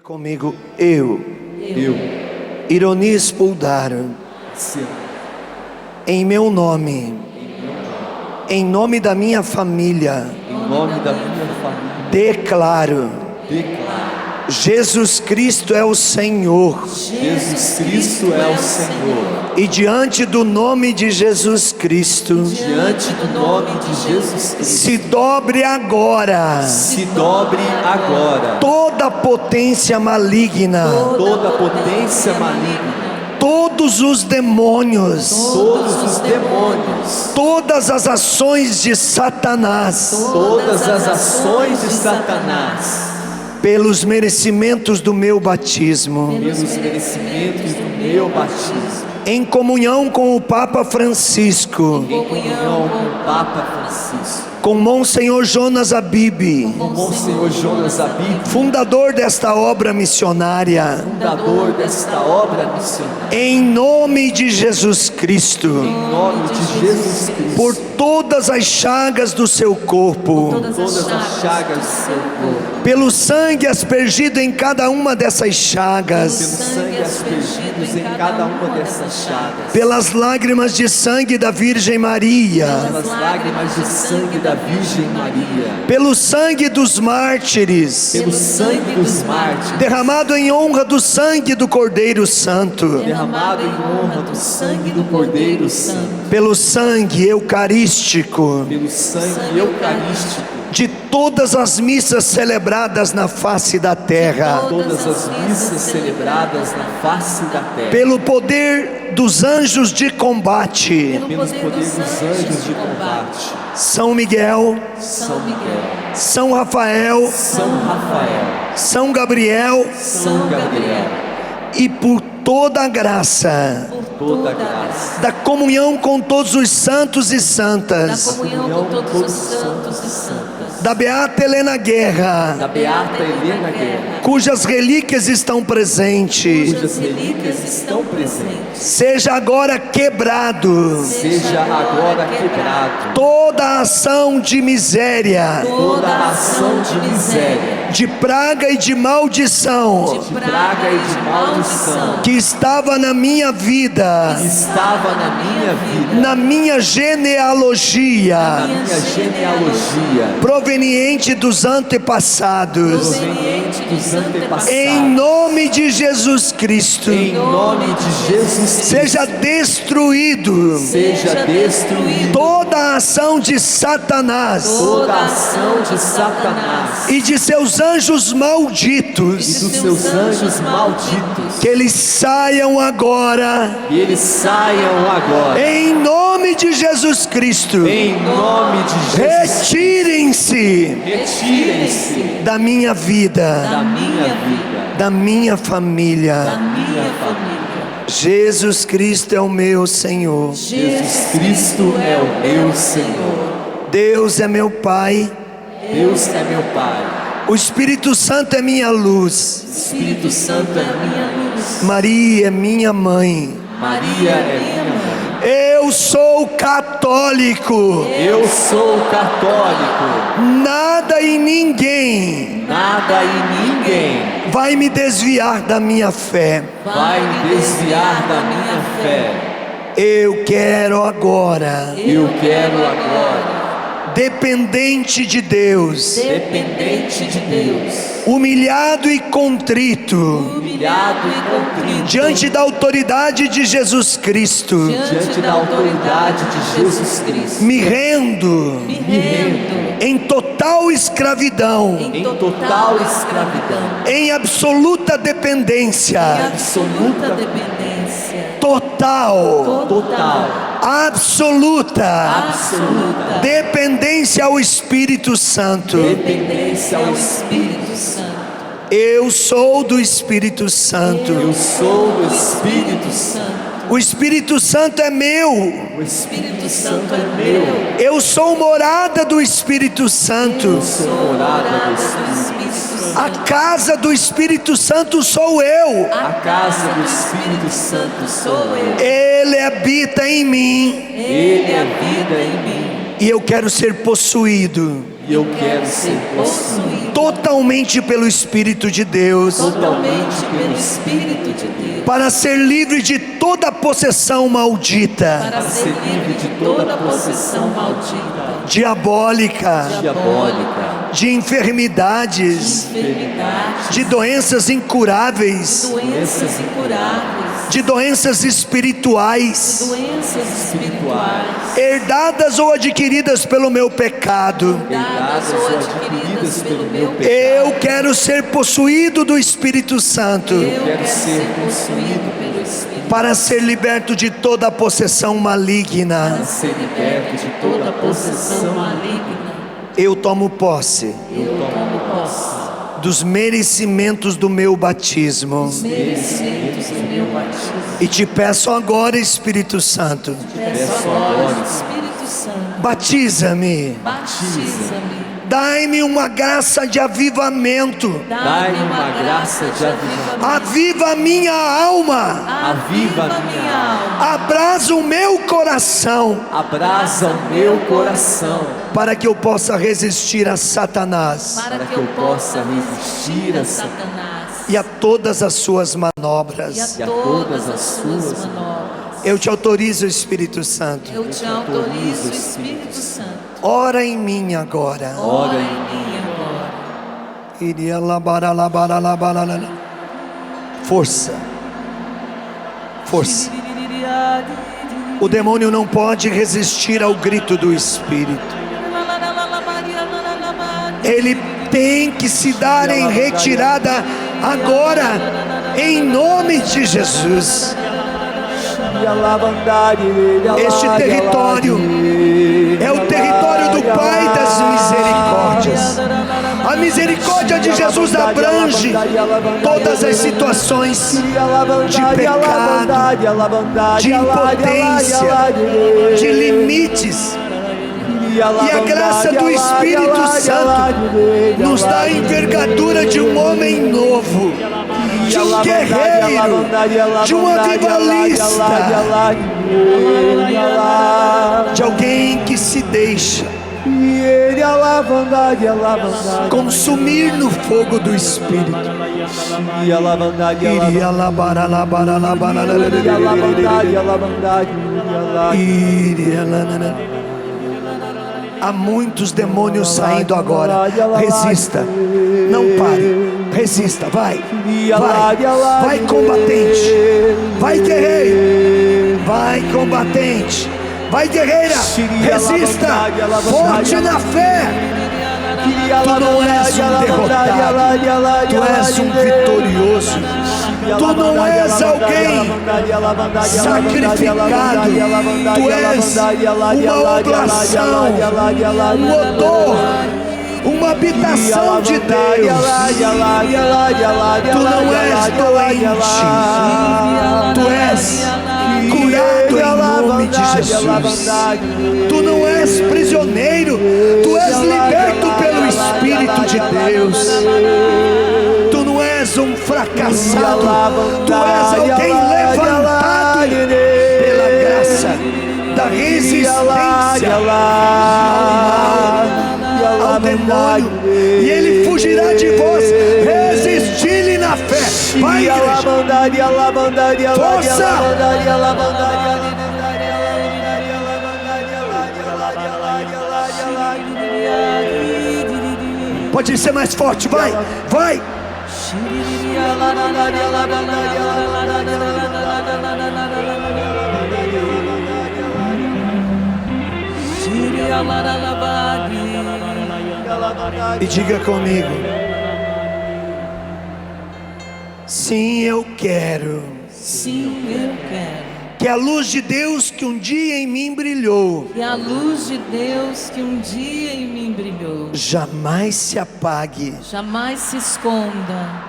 comigo, eu. Ironi Spuldar, em meu nome, em nome da minha família, declaro, Jesus Cristo é o Senhor. Jesus Cristo é o Senhor. E diante do nome de Jesus Cristo, Diante do nome de Jesus Cristo, se dobre agora se dobre agora toda potência maligna, toda potência maligna, todos os demônios, todos os demônios, todas as ações de Satanás, todas as ações de Satanás, pelos merecimentos do meu batismo, pelos merecimentos do meu batismo, em comunhão com o Papa Francisco, em comunhão com o Papa Francisco, com Monsenhor Jonas Abib, com Monsenhor Jonas Abib, fundador desta obra missionária, fundador desta obra missionária, em nome de Jesus Cristo, em nome de Jesus Cristo, por todas as chagas do seu corpo, todas as chagas do seu corpo, pelo sangue aspergido em cada uma dessas pelos chagas, sangue aspergidos em cada uma dessas chagas, pelas lágrimas de sangue da Virgem Maria, pelas lágrimas de sangue da Virgem Maria, pelo sangue dos mártires, pelo sangue dos mártires, derramado em honra do sangue do Cordeiro Santo, derramado em honra do sangue do Cordeiro Santo, pelo sangue eucarístico pelo sangue eucarístico, de todas as missas celebradas na face da terra, todas as missas celebradas na face da terra, pelo poder dos anjos de combate, pelos poderes dos anjos de combate, São Miguel, São Miguel, São Rafael, São Rafael, São Gabriel, São Gabriel, e por toda a graça toda a graça, da comunhão com todos os santos e santas, Comunhão com todos os santos e santas, da Beata Helena Guerra, da Beata Helena Guerra, cujas relíquias estão presentes, cujas relíquias estão presentes, seja agora quebrado seja agora quebrado toda a ação de miséria, toda a ação de miséria, de praga e de maldição de praga e de maldição que estava na minha vida, que estava na minha vida, na minha genealogia, na minha genealogia, proveniente dos antepassados, proveniente dos antepassados, em nome de Jesus Cristo, em nome de Jesus Cristo, seja destruído seja destruído toda a ação de Satanás toda a ação de Satanás e de seus anjos e malditos, dos seus anjos malditos, que eles saiam agora, e eles saiam agora, em nome de Jesus Cristo. em nome de Jesus. Retirem-se Retirem-se da minha vida, da minha vida, da minha família. minha família. Jesus Cristo é o meu Senhor. Jesus Cristo é o meu Senhor. Deus é meu Pai. Deus é meu Pai. O Espírito Santo é minha luz. Espírito Santo é minha luz. Maria é minha mãe. Maria é minha mãe. Eu sou católico. Eu sou católico. Nada e ninguém Nada e ninguém vai me desviar da minha fé. vai me desviar da minha fé. Eu quero agora, Eu quero agora, dependente de Deus, dependente de Deus, humilhado e contrito, humilhado e contrito, diante da autoridade de Jesus Cristo, diante da autoridade de Jesus Cristo, me rendo me rendo em total escravidão, em total escravidão, em absoluta dependência, absoluta total, total, absoluta absoluta dependência ao Espírito Santo. dependência ao Espírito Santo. Eu sou do Espírito Santo. Eu sou do Espírito Santo. O Espírito Santo é meu. O Espírito Santo é meu. Eu sou morada do Espírito Santo. Eu sou morada do Espírito Santo. A casa do Espírito Santo sou eu. A casa do Espírito Santo sou eu. Ele habita em mim. Ele habita em mim. E eu quero ser possuído E eu quero ser possuído totalmente pelo Espírito de Deus, totalmente pelo Espírito de Deus, para ser livre de toda possessão maldita, para ser livre de toda possessão maldita, diabólica, de enfermidades, de doenças incuráveis, doenças incuráveis, de doenças espirituais, herdadas ou adquiridas pelo meu pecado. dadas ou adquiridas pelo meu pecado. Eu quero ser possuído do Espírito Santo, Eu quero ser possuído pelo Espírito, para ser liberto de toda possessão maligna. para ser liberto de toda possessão maligna. Eu tomo posse Eu tomo posse dos merecimentos do meu batismo dos merecimentos do meu batismo. e te peço agora, Espírito Santo, Peço agora, Espírito Santo, batiza-me, batiza-me, dai-me uma graça de avivamento, dá-me uma graça de avivamento. aviva a minha alma, Aviva minha alma, abrasa o meu coração, Abrasa o meu coração, para que eu possa resistir a Satanás para que eu possa resistir a Satanás e a todas as suas e manobras. a todas as suas manobras. Eu te autorizo, Espírito Santo, Eu te autorizo, Espírito Santo, ora em mim agora. ora em mim agora. Iria labaralabaralabarala. Força, força. O demônio não pode resistir ao grito do Espírito. Ele tem que se dar em retirada agora, em nome de Jesus. Este território é o território do Pai das misericórdias. A misericórdia de Jesus abrange todas as situações de pecado, de impotência, de limites. E a graça do Espírito Santo nos dá a envergadura de um homem novo, de um guerreiro, de um avivalista, de alguém que se deixa consumir no fogo do Espírito. Iria Há muitos demônios saindo agora. Resista, não pare, resista, vai, vai combatente, vai guerreiro, vai combatente, vai guerreira, resista, forte na fé. Tu não és um derrotado, tu és um vitorioso. Tu não és alguém sacrificado, tu és uma oblação, um odor, uma habitação de Deus. Tu não és doente, tu és curado em nome de Jesus. Tu não és prisioneiro, tu és liberto pelo Espírito de Deus. Tu não és um fracassado, tu és alguém levantado pela graça da resistência ao demônio, e ele fugirá de vós. Resisti-lhe na fé. Vai, igreja. Força. Pode ser mais forte, vai, vai. E diga comigo: sim, eu quero. Sim, eu quero. Que a luz de Deus que um dia em mim brilhou, E a luz de Deus que um dia em mim brilhou, jamais se apague, jamais se esconda,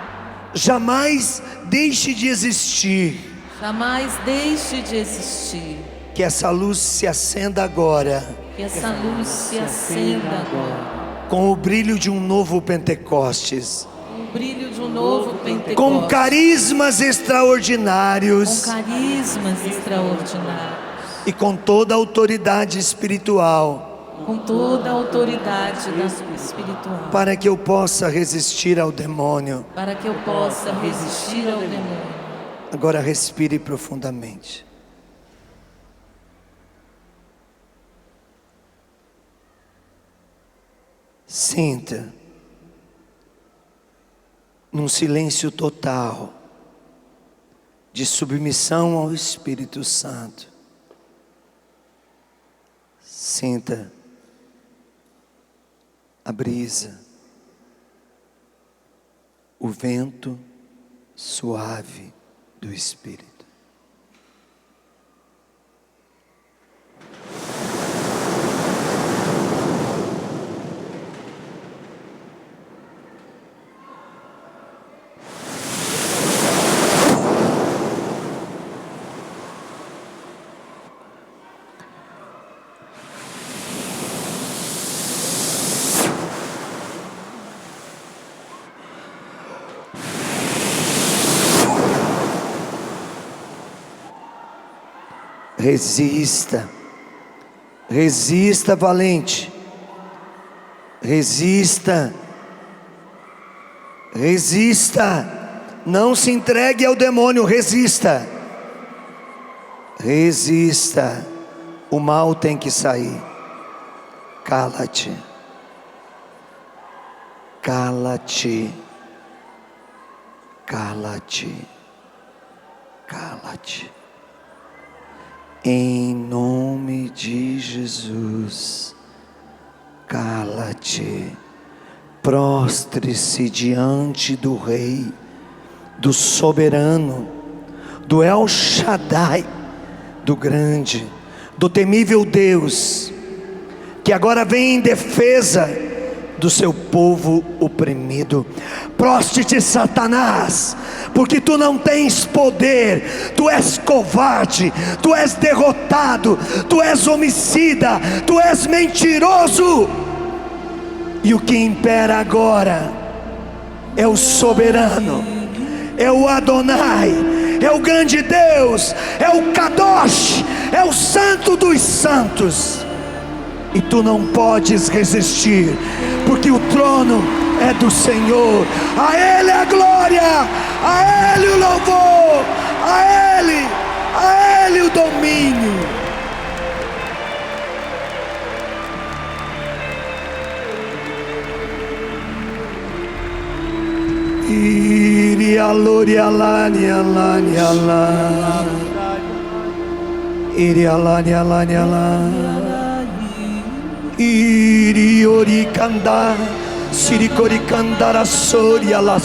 jamais deixe de existir. jamais deixe de existir. Que essa luz se acenda agora, Que essa luz se acenda agora, com o brilho de um novo Pentecostes, o brilho de um novo Pentecostes, com carismas com extraordinários carismas extraordinários, e com toda a autoridade espiritual com toda a autoridade espiritual, para que eu possa resistir ao demônio. para que eu possa resistir ao demônio. Agora respire profundamente. Sinta, num silêncio total, de submissão ao Espírito Santo, sinta a brisa, o vento suave do Espírito. Resista, resista, valente, resista, resista, não se entregue ao demônio, resista, resista, o mal tem que sair. Cala-te, cala-te, cala-te, cala-te. Em nome de Jesus, cala-te, prostre-se diante do Rei, do soberano, do El Shaddai, do grande, do temível Deus, que agora vem em defesa do seu povo oprimido. Proste-te, Satanás, porque tu não tens poder, tu és covarde, tu és derrotado, tu és homicida, tu és mentiroso. E o que impera agora é o soberano, é o Adonai, é o grande Deus, é o Kadosh, é o Santo dos Santos. E tu não podes resistir, porque o trono é do Senhor. A Ele a glória, a Ele o louvor, a Ele o domínio. Iria loria lania lania la, iria lania lania la. Iri ori kanda, siri kori kandara soria la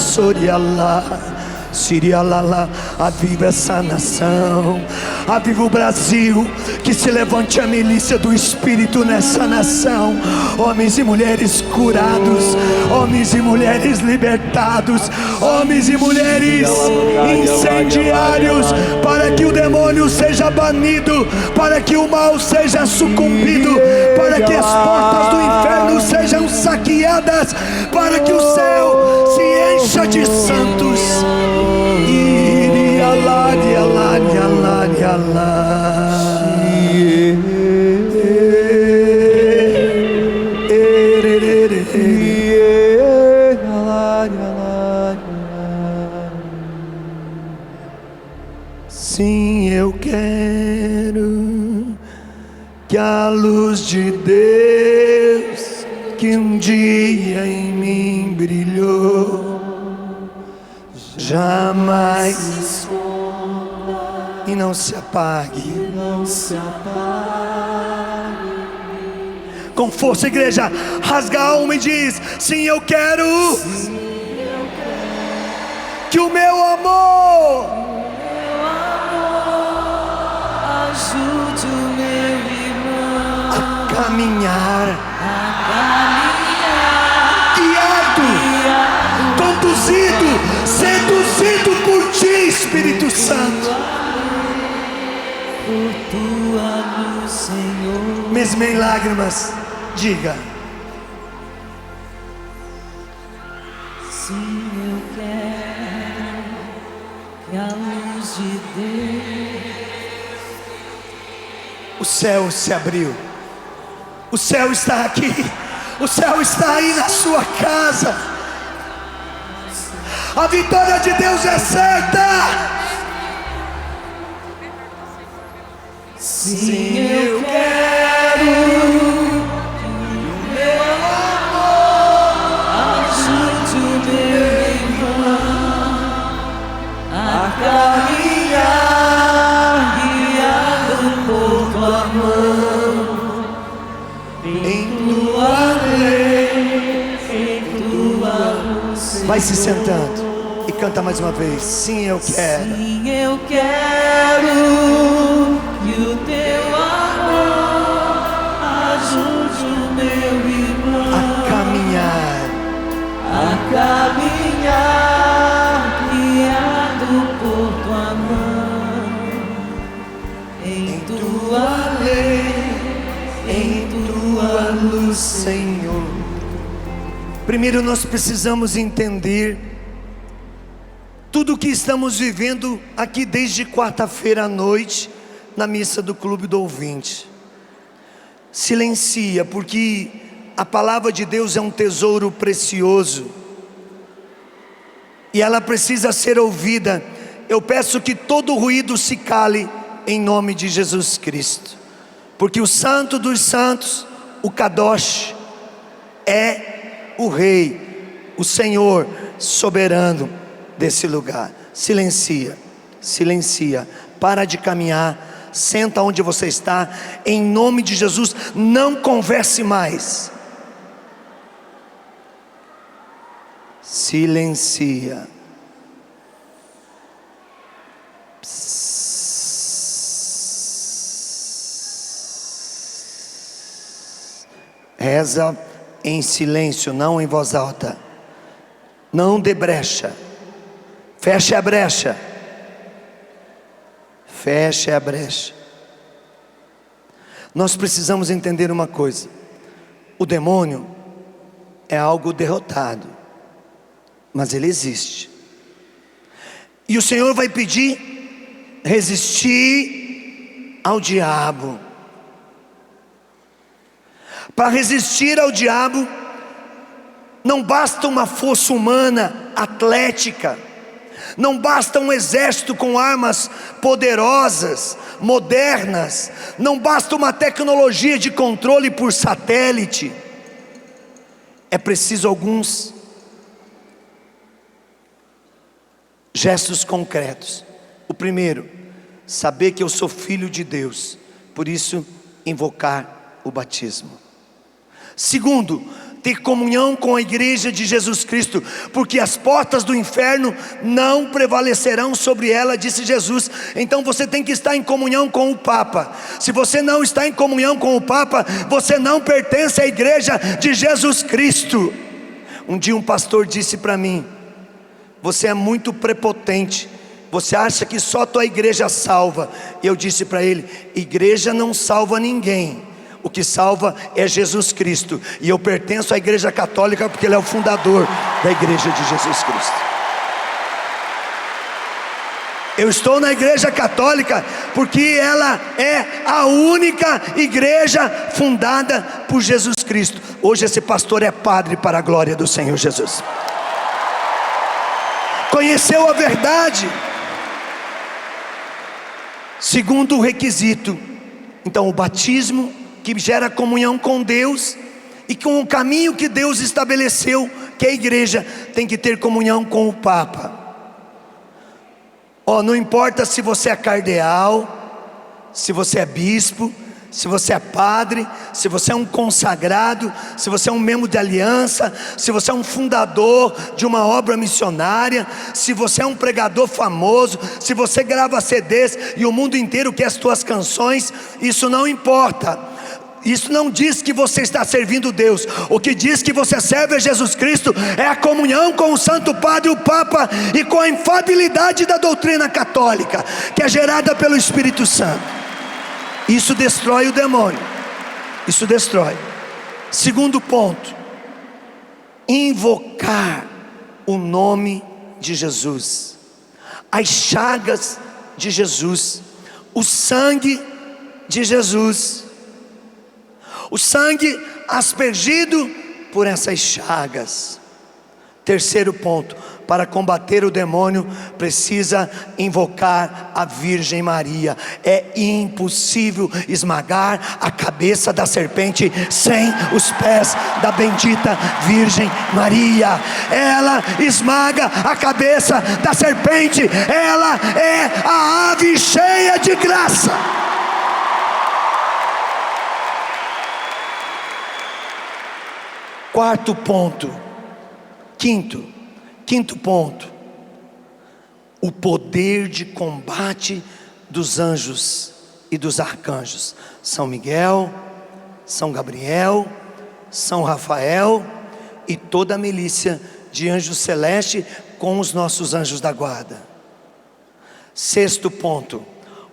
Síria Lala, aviva essa nação, aviva o Brasil, que se levante a milícia do Espírito nessa nação, homens e mulheres curados, homens e mulheres libertados, homens e mulheres incendiários, para que o demônio seja banido, para que o mal seja sucumbido, para que as portas do inferno sejam saqueadas, para que o céu se encha de santos. Sim, eu quero que a luz de Deus que um dia em mim brilhou jamais se esconda e não se apague, Com força, igreja, rasga a alma e diz: sim, eu quero que o meu amor ajude o meu irmão a caminhar, guiado, conduzido, seduzido por ti, Espírito Santo. por tua luz, Senhor. Mesmo em lágrimas, diga: sim, eu quero que a luz de Deus. o céu se abriu. O céu está aqui. O céu está aí na sua casa. A vitória de Deus é certa. Sim, eu quero que o meu amor ajude o meu irmão a caminhar, guiado por tua mão, em tua lei, em tua luz. Vai se sentando e canta mais uma vez. Sim, eu quero. Sim, eu quero que o teu amor ajude o meu irmão A caminhar, guiado por tua mão, em tua lei, em tua luz, Senhor. Primeiro nós precisamos entender tudo o que estamos vivendo aqui desde quarta-feira à noite na missa do Clube do Ouvinte. Silencia, porque a palavra de Deus é um tesouro precioso e ela precisa ser ouvida. Eu peço que todo ruído se cale em nome de Jesus Cristo, porque o Santo dos Santos, o Kadosh, é o Rei, o Senhor soberano desse lugar. Silencia, silencia, para de caminhar. Senta onde você está, em nome de Jesus. Não converse mais. Silencia. Reza em silêncio, não em voz alta. Não dê brecha. Feche a brecha. Feche a brecha. Nós precisamos entender uma coisa: o demônio é algo derrotado, mas ele existe. E o Senhor vai pedir: resistir ao diabo. Para resistir ao diabo, não basta uma força humana atlética, não basta um exército com armas poderosas, modernas, não basta uma tecnologia de controle por satélite. É preciso alguns gestos concretos. O primeiro, saber que eu sou filho de Deus, por isso invocar o batismo. Segundo, ter comunhão com a igreja de Jesus Cristo, porque as portas do inferno não prevalecerão sobre ela, disse Jesus. Então você tem que estar em comunhão com o Papa. Se você não está em comunhão com o Papa, você não pertence à igreja de Jesus Cristo. Um dia um pastor disse para mim: você é muito prepotente, você acha que só tua igreja salva. E eu disse para ele: igreja não salva ninguém, o que salva é Jesus Cristo. E eu pertenço à igreja católica porque Ele é o fundador da igreja de Jesus Cristo. Eu estou na igreja católica porque ela é a única igreja fundada por Jesus Cristo. Hoje esse pastor é padre para a glória do Senhor Jesus. Conheceu a verdade. Segundo requisito, então, o batismo, que gera comunhão com Deus e com o caminho que Deus estabeleceu, que a igreja tem que ter comunhão com o Papa. Não importa se você é cardeal, se você é bispo, se você é padre, se você é um consagrado, se você é um membro de aliança, se você é um fundador de uma obra missionária, se você é um pregador famoso, se você grava CDs e o mundo inteiro quer as tuas canções, isso não importa. Isso não diz que você está servindo Deus. O que diz que você serve a Jesus Cristo é a comunhão com o Santo Padre, o Papa, e com a infalibilidade da doutrina católica, que é gerada pelo Espírito Santo. Isso destrói o demônio. Isso destrói. Segundo ponto, invocar o nome de Jesus, as chagas de Jesus, o sangue de Jesus. o sangue aspergido por essas chagas. Terceiro ponto: para combater o demônio, precisa invocar a Virgem Maria. É impossível esmagar a cabeça da serpente sem os pés da bendita Virgem Maria. Ela esmaga a cabeça da serpente, ela é a ave cheia de graça. Quarto ponto, quinto ponto: o poder de combate dos anjos e dos arcanjos. São Miguel, São Gabriel, São Rafael e toda a milícia de anjos celestes com os nossos anjos da guarda. Sexto ponto: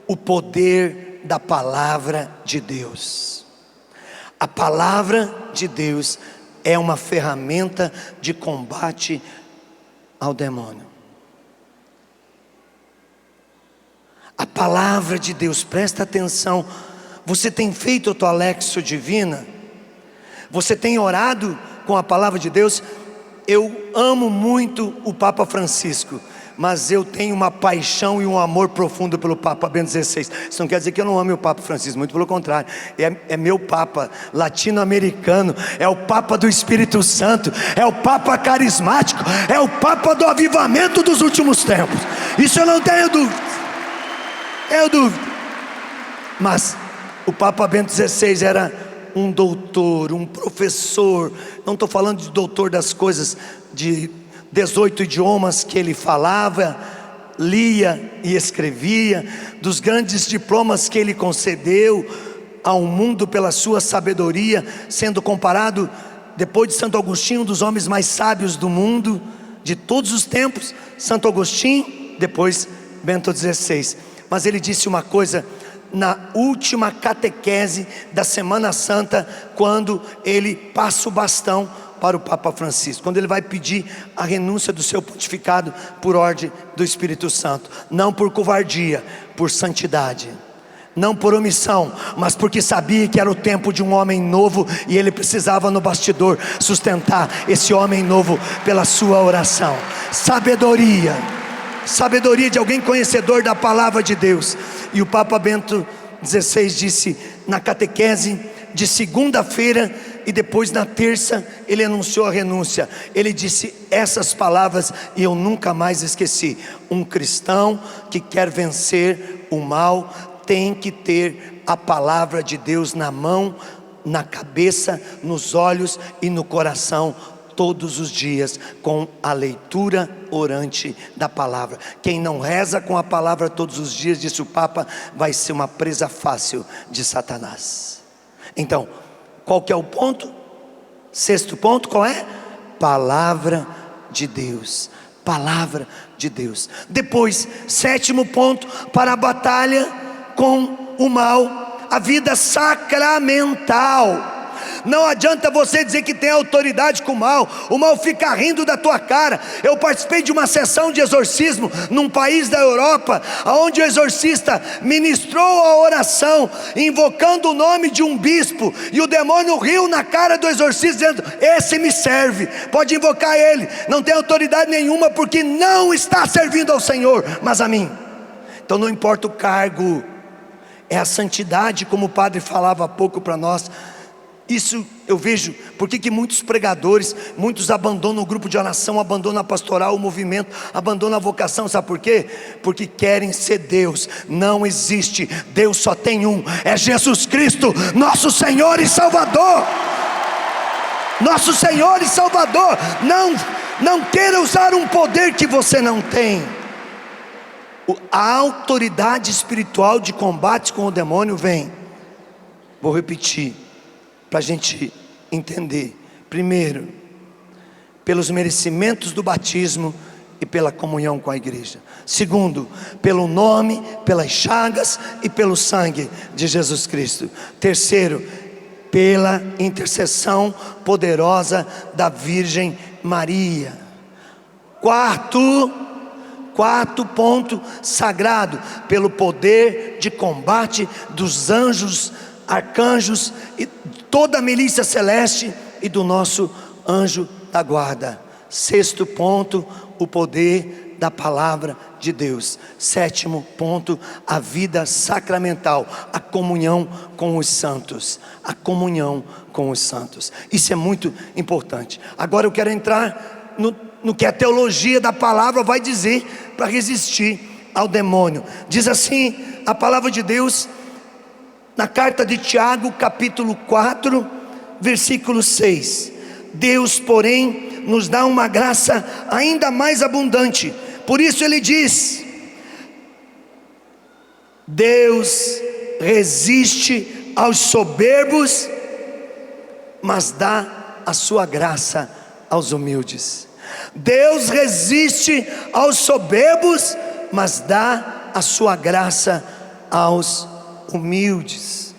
o poder da palavra de Deus. A palavra de Deus é uma ferramenta de combate ao demônio. A palavra de Deus, presta atenção. Você tem feito a tua Lexio Divina? Você tem orado com a palavra de Deus? Eu amo muito o Papa Francisco, mas eu tenho uma paixão e um amor profundo pelo Papa Bento XVI. Isso não quer dizer que eu não ame o Papa Francisco, muito pelo contrário. É meu Papa latino-americano, é o Papa do Espírito Santo, é o Papa carismático, é o Papa do avivamento dos últimos tempos. Isso eu não tenho dúvida. Mas o Papa Bento XVI era um doutor, um professor. Não estou falando de doutor das coisas de 18 idiomas que ele falava, lia e escrevia, dos grandes diplomas que ele concedeu ao mundo pela sua sabedoria, sendo comparado, depois de Santo Agostinho, um dos homens mais sábios do mundo, de todos os tempos. Santo Agostinho, depois Bento XVI. Mas ele disse uma coisa na última catequese da Semana Santa, quando ele passa o bastão para o Papa Francisco, quando ele vai pedir a renúncia do seu pontificado por ordem do Espírito Santo. Não por covardia, por santidade. Não por omissão, mas porque sabia que era o tempo de um homem novo, e ele precisava no bastidor sustentar esse homem novo pela sua oração. Sabedoria de alguém conhecedor da palavra de Deus. E o Papa Bento XVI disse na catequese de segunda-feira, e depois na terça ele anunciou a renúncia. Ele disse essas palavras e eu nunca mais esqueci: um cristão que quer vencer o mal tem que ter a palavra de Deus na mão, na cabeça, nos olhos e no coração, todos os dias, com a leitura orante da palavra. Quem não reza com a palavra todos os dias, disse o Papa, vai ser uma presa fácil de Satanás. Então, qual que é o ponto? Sexto ponto, qual é? Palavra de Deus. Palavra de Deus. Depois, sétimo ponto, para a batalha com o mal, a vida sacramental. Não adianta você dizer que tem autoridade com o mal fica rindo da tua cara. Eu participei de uma sessão de exorcismo num país da Europa, onde o exorcista ministrou a oração, invocando o nome de um bispo, e o demônio riu na cara do exorcista, dizendo: esse me serve, pode invocar ele, não tem autoridade nenhuma, porque não está servindo ao Senhor, mas a mim. Então não importa o cargo, é a santidade, como o padre falava há pouco para nós. Isso eu vejo, porque que muitos pregadores, muitos abandonam o grupo de oração, abandonam a pastoral, o movimento, abandonam a vocação. Sabe por quê? Porque querem ser Deus. Não existe, Deus só tem um, é Jesus Cristo, nosso Senhor e Salvador. Nosso Senhor e Salvador. Não queira usar um poder que você não tem. A autoridade espiritual de combate com o demônio vem, vou repetir, para a gente entender. Primeiro, pelos merecimentos do batismo e pela comunhão com a igreja. Segundo, pelo nome, pelas chagas e pelo sangue de Jesus Cristo. Terceiro, pela intercessão poderosa da Virgem Maria. Quarto ponto sagrado, pelo poder de combate dos anjos, arcanjos e toda a milícia celeste e do nosso anjo da guarda. Sexto ponto, o poder da palavra de Deus. Sétimo ponto, a vida sacramental, a comunhão com os santos. A comunhão com os santos. Isso é muito importante. Agora eu quero entrar no que a teologia da palavra vai dizer para resistir ao demônio. Diz assim a palavra de Deus na carta de Tiago, capítulo 4, versículo 6. Deus, porém, nos dá uma graça ainda mais abundante. Por isso ele diz: Deus resiste aos soberbos, mas dá a sua graça aos humildes. Deus resiste aos soberbos, mas dá a sua graça aos humildes.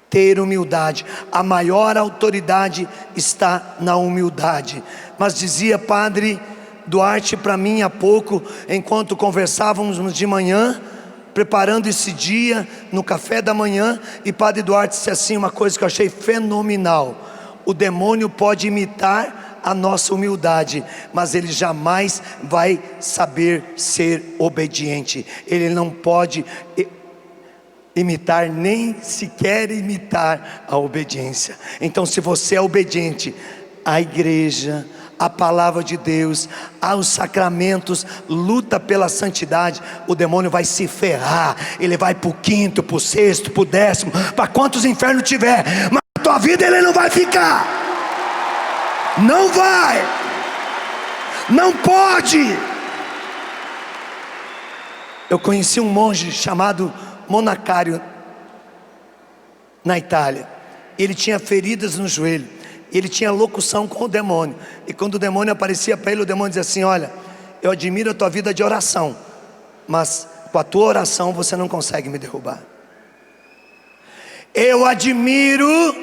Ter humildade, a maior autoridade está na humildade. Mas dizia Padre Duarte para mim há pouco, enquanto conversávamos de manhã, preparando esse dia no café da manhã, e Padre Duarte disse assim uma coisa que eu achei fenomenal: o demônio pode imitar a nossa humildade, mas ele jamais vai saber ser obediente. Ele não pode imitar, nem sequer imitar a obediência. Então, se você é obediente à igreja, à palavra de Deus, aos sacramentos, luta pela santidade, o demônio vai se ferrar. Ele vai para o quinto, para o sexto, para o décimo, para quantos infernos tiver, mas na tua vida ele não vai ficar. Não vai, não pode. Eu conheci um monge chamado Monacário na Itália. Ele tinha feridas no joelho, ele tinha locução com o demônio, e quando o demônio aparecia para ele, o demônio dizia assim: olha, eu admiro a tua vida de oração, mas com a tua oração você não consegue me derrubar. Eu admiro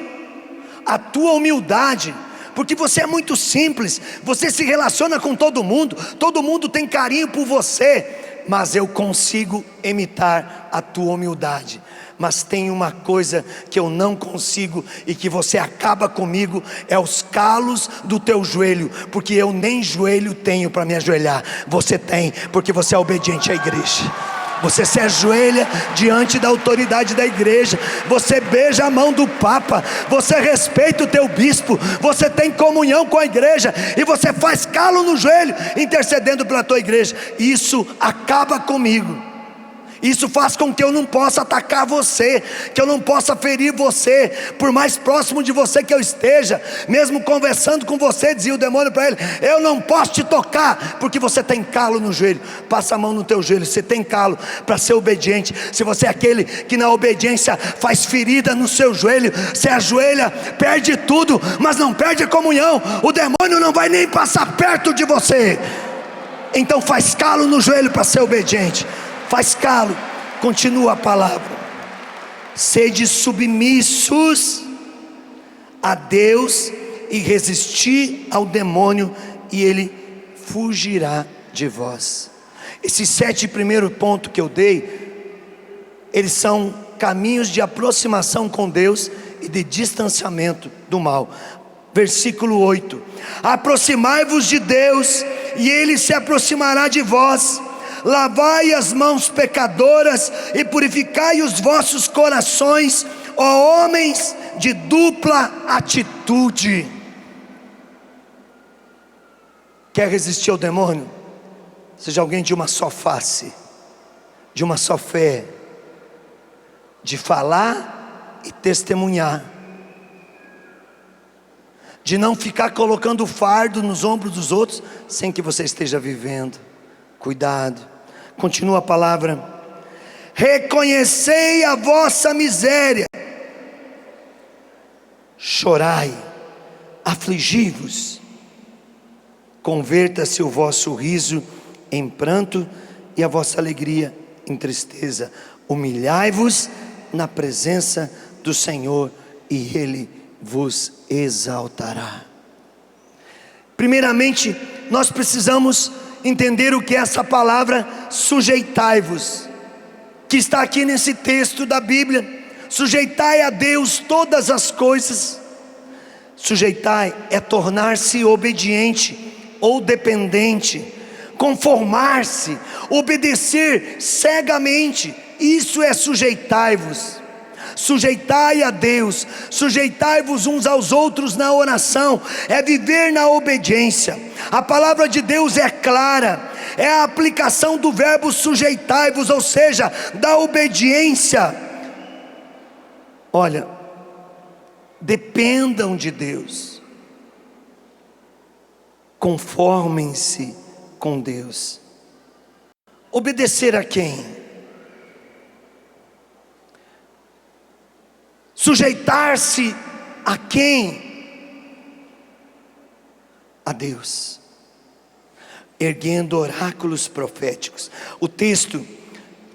a tua humildade, porque você é muito simples, você se relaciona com todo mundo tem carinho por você, mas eu consigo imitar a tua humildade. Mas tem uma coisa que eu não consigo e que você acaba comigo, é os calos do teu joelho, porque eu nem joelho tenho para me ajoelhar, você tem, porque você é obediente à igreja. Você se ajoelha diante da autoridade da igreja, você beija a mão do Papa, você respeita o teu bispo, você tem comunhão com a igreja, e você faz calo no joelho, intercedendo pela tua igreja. Isso acaba comigo. Isso faz com que eu não possa atacar você, que eu não possa ferir você, por mais próximo de você que eu esteja. Mesmo conversando com você, dizia o demônio para ele: eu não posso te tocar, porque você tem calo no joelho. Passa a mão no teu joelho, você tem calo para ser obediente. Se você é aquele que na obediência faz ferida no seu joelho, você ajoelha, perde tudo, mas não perde a comunhão. O demônio não vai nem passar perto de você. Então faz calo no joelho para ser obediente. Faz calo. Continua a palavra: sede submissos a Deus e resistir ao demônio, e ele fugirá de vós. Esses 7 primeiros pontos que eu dei, eles são caminhos de aproximação com Deus e de distanciamento do mal. Versículo 8: aproximai-vos de Deus e ele se aproximará de vós. Lavai as mãos pecadoras e purificai os vossos corações, ó homens de dupla atitude. Quer resistir ao demônio? Seja alguém de uma só face, de uma só fé, de falar e testemunhar, de não ficar colocando fardo nos ombros dos outros sem que você esteja vivendo. Cuidado. Continua a palavra: reconhecei a vossa miséria, chorai, afligi-vos, converta-se o vosso riso em pranto e a vossa alegria em tristeza. Humilhai-vos na presença do Senhor e Ele vos exaltará. Primeiramente, nós precisamos entender o que é essa palavra sujeitai-vos, que está aqui nesse texto da Bíblia. Sujeitai a Deus todas as coisas. Sujeitai é tornar-se obediente ou dependente, conformar-se, obedecer cegamente. Isso é sujeitai-vos. Sujeitai a Deus, sujeitai-vos uns aos outros na oração, é viver na obediência. A palavra de Deus é clara, é a aplicação do verbo sujeitai-vos, ou seja, da obediência. Olha, dependam de Deus, conformem-se com Deus. Obedecer a quem? Sujeitar-se a quem? A Deus, erguendo oráculos proféticos. O texto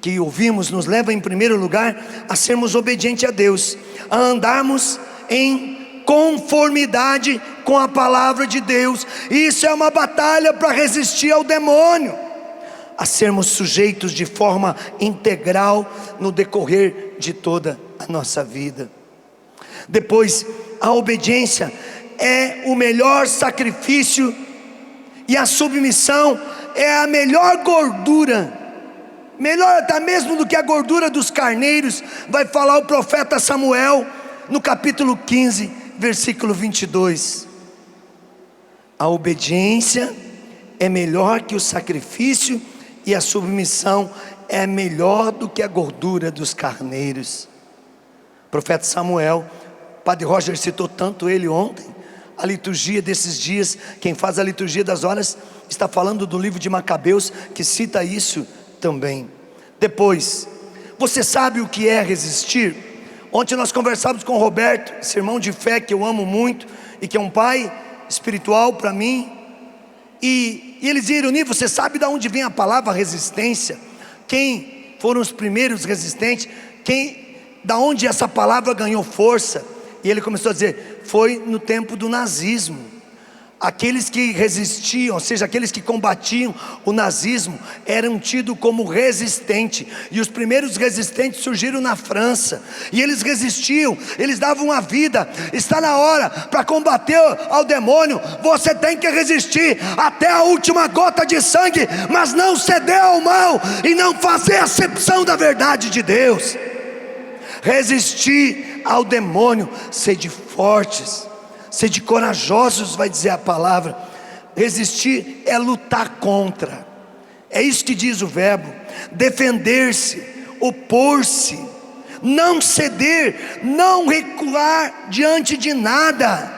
que ouvimos nos leva em primeiro lugar a sermos obedientes a Deus, a andarmos em conformidade com a palavra de Deus. Isso é uma batalha para resistir ao demônio, a sermos sujeitos de forma integral no decorrer de toda a nossa vida. Depois, a obediência é o melhor sacrifício, e a submissão é a melhor gordura, melhor até mesmo do que a gordura dos carneiros, vai falar o profeta Samuel no capítulo 15, versículo 22. A obediência é melhor que o sacrifício, e a submissão é melhor do que a gordura dos carneiros. Profeta Samuel, Padre Roger citou tanto ele ontem. A liturgia desses dias, quem faz a liturgia das horas, está falando do livro de Macabeus, que cita isso também. Depois, você sabe o que é resistir? Ontem nós conversamos com o Roberto, esse irmão de fé que eu amo muito, e que é um pai espiritual para mim, e ele dizia: Ironi, você sabe de onde vem a palavra resistência? Quem foram os primeiros resistentes? Da onde essa palavra ganhou força? E ele começou a dizer: foi no tempo do nazismo. Aqueles que resistiam, ou seja, aqueles que combatiam o nazismo, eram tidos como resistentes. E os primeiros resistentes surgiram na França. E eles resistiam, eles davam a vida. Está na hora para combater ao demônio. Você tem que resistir até a última gota de sangue, mas não ceder ao mal e não fazer acepção da verdade de Deus. Resistir ao demônio, sede fortes, sede corajosos, vai dizer a palavra. Resistir é lutar contra, é isso que diz o verbo. Defender-se, opor-se, não ceder, não recuar diante de nada,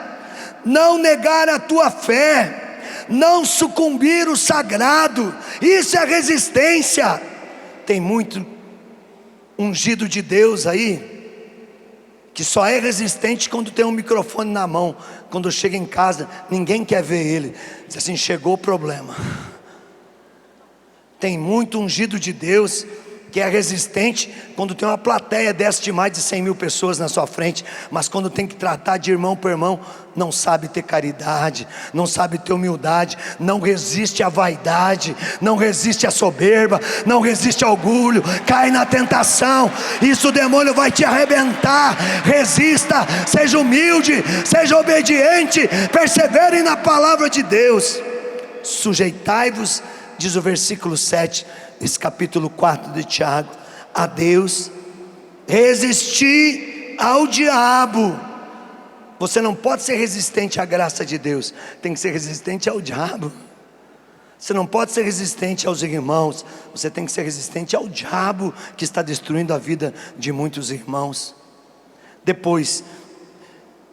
não negar a tua fé, não sucumbir o sagrado. Isso é resistência. Tem muito ungido de Deus aí que só é resistente quando tem um microfone na mão. Quando chega em casa, ninguém quer ver ele. Diz assim: chegou o problema. Tem muito ungido de Deus que é resistente quando tem uma plateia dessa de mais de 100 mil pessoas na sua frente, mas quando tem que tratar de irmão por irmão, não sabe ter caridade, não sabe ter humildade, não resiste à vaidade, não resiste à soberba, não resiste ao orgulho, cai na tentação. Isso o demônio vai te arrebentar. Resista, seja humilde, seja obediente, persevere na palavra de Deus. Sujeitai-vos, diz o versículo 7 desse capítulo 4 de Tiago, a Deus. Resistir ao diabo. Você não pode ser resistente à graça de Deus, tem que ser resistente ao diabo. Você não pode ser resistente aos irmãos, você tem que ser resistente ao diabo, que está destruindo a vida de muitos irmãos. Depois,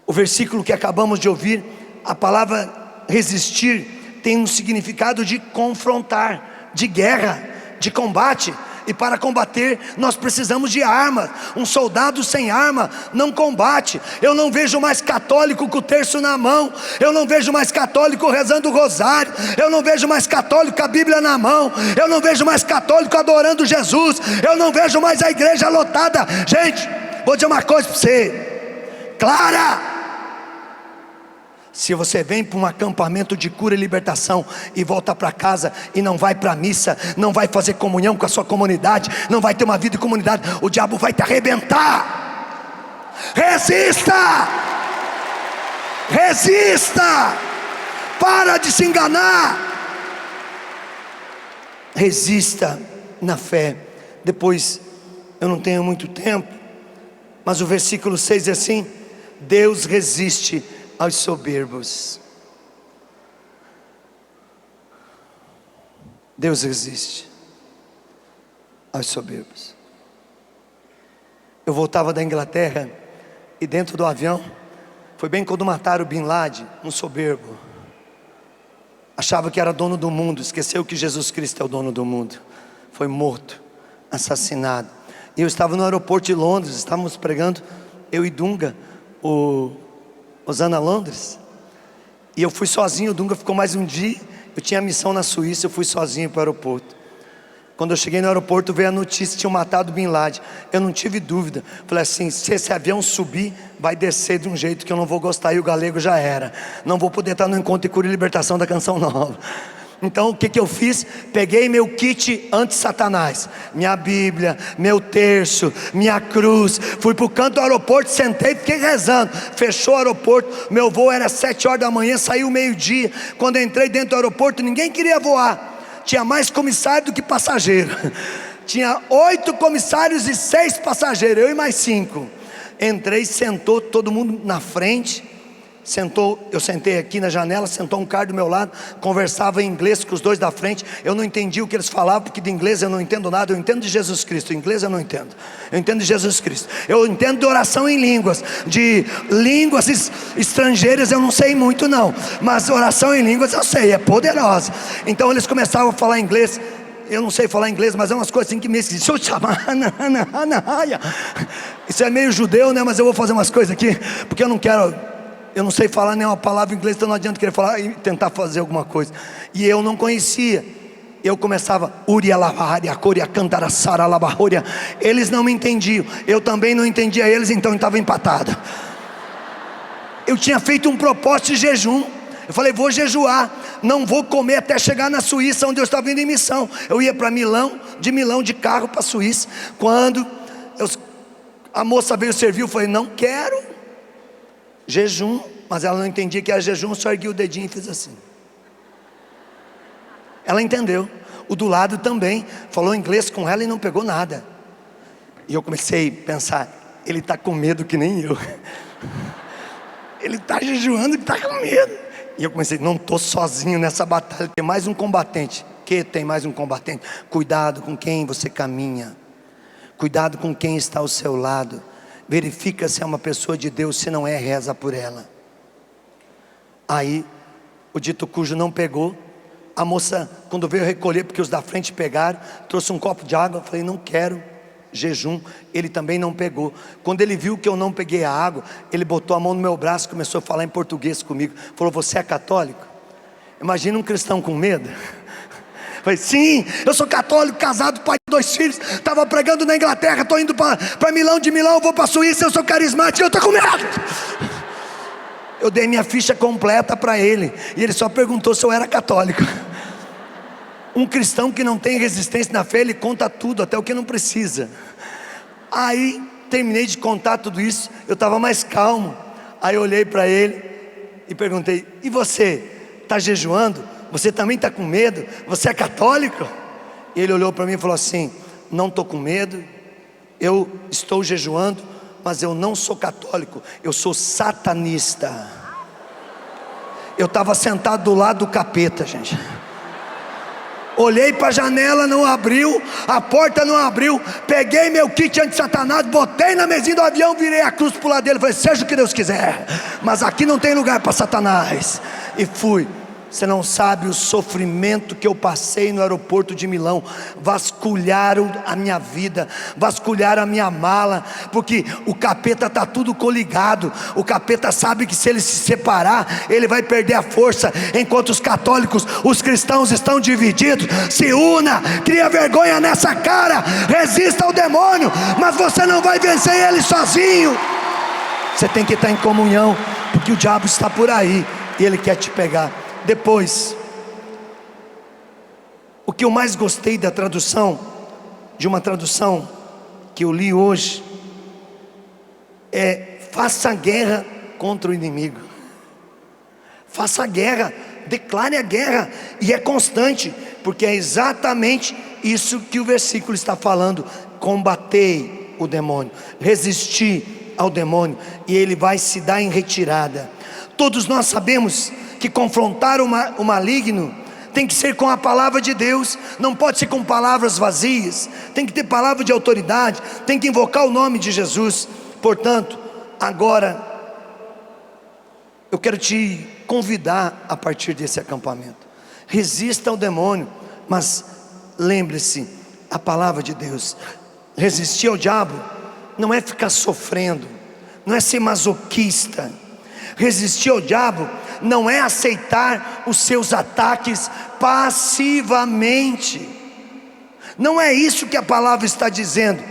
o versículo que acabamos de ouvir, a palavra resistir tem um significado de confrontar, de guerra, de combate. E para combater nós precisamos de arma. Um soldado sem arma não combate. Eu não vejo mais católico com o terço na mão, eu não vejo mais católico rezando o rosário, eu não vejo mais católico com a Bíblia na mão, eu não vejo mais católico adorando Jesus, eu não vejo mais a igreja lotada. Gente, vou dizer uma coisa para você clara: se você vem para um acampamento de cura e libertação e volta para casa e não vai para a missa, não vai fazer comunhão com a sua comunidade, não vai ter uma vida de comunidade, o diabo vai te arrebentar. Resista! Resista! Para de se enganar. Resista na fé. Depois, eu não tenho muito tempo, mas o versículo 6 diz assim: Deus resiste aos soberbos. Deus resiste aos soberbos. Eu voltava da Inglaterra e dentro do avião, foi bem quando mataram o Bin Laden, um soberbo. Achava que era dono do mundo, esqueceu que Jesus Cristo é o dono do mundo. Foi morto, assassinado. E eu estava no aeroporto de Londres, estávamos pregando, eu e Dunga, o Osana Londres. E eu fui sozinho, o Dunga ficou mais um dia. Eu tinha missão na Suíça, eu fui sozinho para o aeroporto. Quando eu cheguei no aeroporto, veio a notícia que tinham matado o Bin Laden. Eu não tive dúvida. Falei assim: se esse avião subir, vai descer de um jeito que eu não vou gostar. E o galego já era. Não vou poder estar no encontro de cura e libertação da Canção Nova. Então o que eu fiz? Peguei meu kit anti-satanás, minha Bíblia, meu terço, minha cruz. Fui para o canto do aeroporto, sentei e fiquei rezando. Fechou o aeroporto, meu voo era 7 horas da manhã, saiu meio-dia. Quando eu entrei dentro do aeroporto, ninguém queria voar. Tinha mais comissário do que passageiro. Tinha 8 comissários e 6 passageiros, eu e mais 5. Entrei, sentou todo mundo na frente. Sentou, eu sentei aqui na janela, sentou um cara do meu lado, conversava em inglês com os dois da frente. Eu não entendi o que eles falavam, porque de inglês eu não entendo nada. Eu entendo de Jesus Cristo, em inglês eu não entendo. Eu entendo de Jesus Cristo. Eu entendo de oração em línguas, de línguas estrangeiras eu não sei muito não, mas oração em línguas eu sei, é poderosa. Então eles começavam a falar inglês. Eu não sei falar inglês, mas é umas coisas assim que me esqueci. Isso é meio judeu, né? Mas eu vou fazer umas coisas aqui, porque eu não quero... Eu não sei falar nenhuma palavra em inglês, então não adianta querer falar e tentar fazer alguma coisa. E eu não conhecia. Eu começava eles não me entendiam, eu também não entendia eles, então eu estava empatado. Eu tinha feito um propósito de jejum. Eu falei: vou jejuar, não vou comer até chegar na Suíça, onde eu estava indo em missão. Eu ia para Milão de carro para a Suíça. Quando a moça veio servir, eu falei: não quero jejum, mas ela não entendia que era jejum. Só ergui o dedinho e fiz assim. Ela entendeu. O do lado também falou inglês com ela e não pegou nada. E eu comecei a pensar: ele está com medo que nem eu. Ele está jejuando e está com medo. E eu comecei: não estou sozinho nessa batalha, tem mais um combatente. Que tem mais um combatente? Cuidado com quem você caminha, cuidado com quem está ao seu lado. Verifica se é uma pessoa de Deus. Se não é, reza por ela. Aí o dito cujo não pegou. A moça, quando veio recolher, porque os da frente pegaram, trouxe um copo de água. Eu falei: não quero jejum. Ele também não pegou. Quando ele viu que eu não peguei a água, ele botou a mão no meu braço, começou a falar em português comigo. Falou: você é católico? Imagina um cristão com medo. Eu falei: sim, eu sou católico, casado, pai de 2 filhos. Estava pregando na Inglaterra, estou indo para Milão, de Milão eu vou para a Suíça. Eu sou carismático, eu estou com medo. Eu dei minha ficha completa para ele, e ele só perguntou se eu era católico. Um cristão que não tem resistência na fé, ele conta tudo, até o que não precisa. Aí terminei de contar tudo isso, eu estava mais calmo. Aí eu olhei para ele e perguntei: e você, está jejuando? Você também está com medo? Você é católico? E ele olhou para mim e falou assim: não estou com medo, eu estou jejuando, mas eu não sou católico, eu sou satanista. Eu estava sentado do lado do capeta, gente. Olhei para a janela, não abriu, a porta não abriu. Peguei meu kit anti-satanás, botei na mesinha do avião, virei a cruz para o lado dele. Falei: seja o que Deus quiser, mas aqui não tem lugar para Satanás. E fui. Você não sabe o sofrimento que eu passei no aeroporto de Milão. Vasculharam a minha vida, vasculharam a minha mala, porque o capeta está tudo coligado. O capeta sabe que se ele se separar, ele vai perder a força. Enquanto os católicos, os cristãos estão divididos. Se una, cria vergonha nessa cara, resista ao demônio, mas você não vai vencer ele sozinho. Você tem que estar em comunhão, porque o diabo está por aí e ele quer te pegar. Depois, o que eu mais gostei da tradução, de uma tradução que eu li hoje, é faça guerra contra o inimigo. Faça a guerra, declare a guerra, e é constante, porque é exatamente isso que o versículo está falando. Combatei o demônio, resisti ao demônio, e ele vai se dar em retirada. Todos nós sabemos que confrontar o maligno tem que ser com a palavra de Deus, não pode ser com palavras vazias, tem que ter palavra de autoridade, tem que invocar o nome de Jesus. Portanto, agora eu quero te convidar a partir desse acampamento. Resista ao demônio, mas lembre-se, a palavra de Deus. Resistir ao diabo não é ficar sofrendo, não é ser masoquista. Resistir ao diabo não é aceitar os seus ataques passivamente. Não é isso que a palavra está dizendo,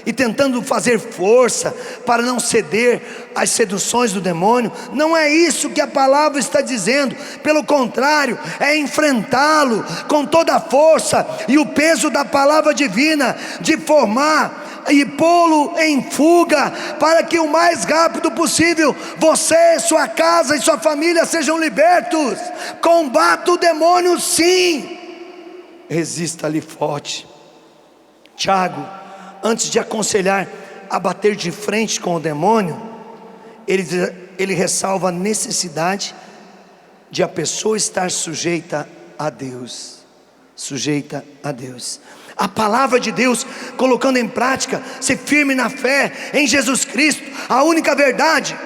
e tentando fazer força para não ceder às seduções do demônio. Não é isso que a palavra está dizendo. Pelo contrário, é enfrentá-lo com toda a força e o peso da palavra divina, de formar e pô-lo em fuga, para que o mais rápido possível você, sua casa e sua família sejam libertos. Combata o demônio, sim, resista ali forte. Tiago, antes de aconselhar a bater de frente com o demônio, ele ressalva a necessidade de a pessoa estar sujeita a Deus. Sujeita a Deus. A palavra de Deus, colocando em prática, ser firme na fé em Jesus Cristo, a única verdade.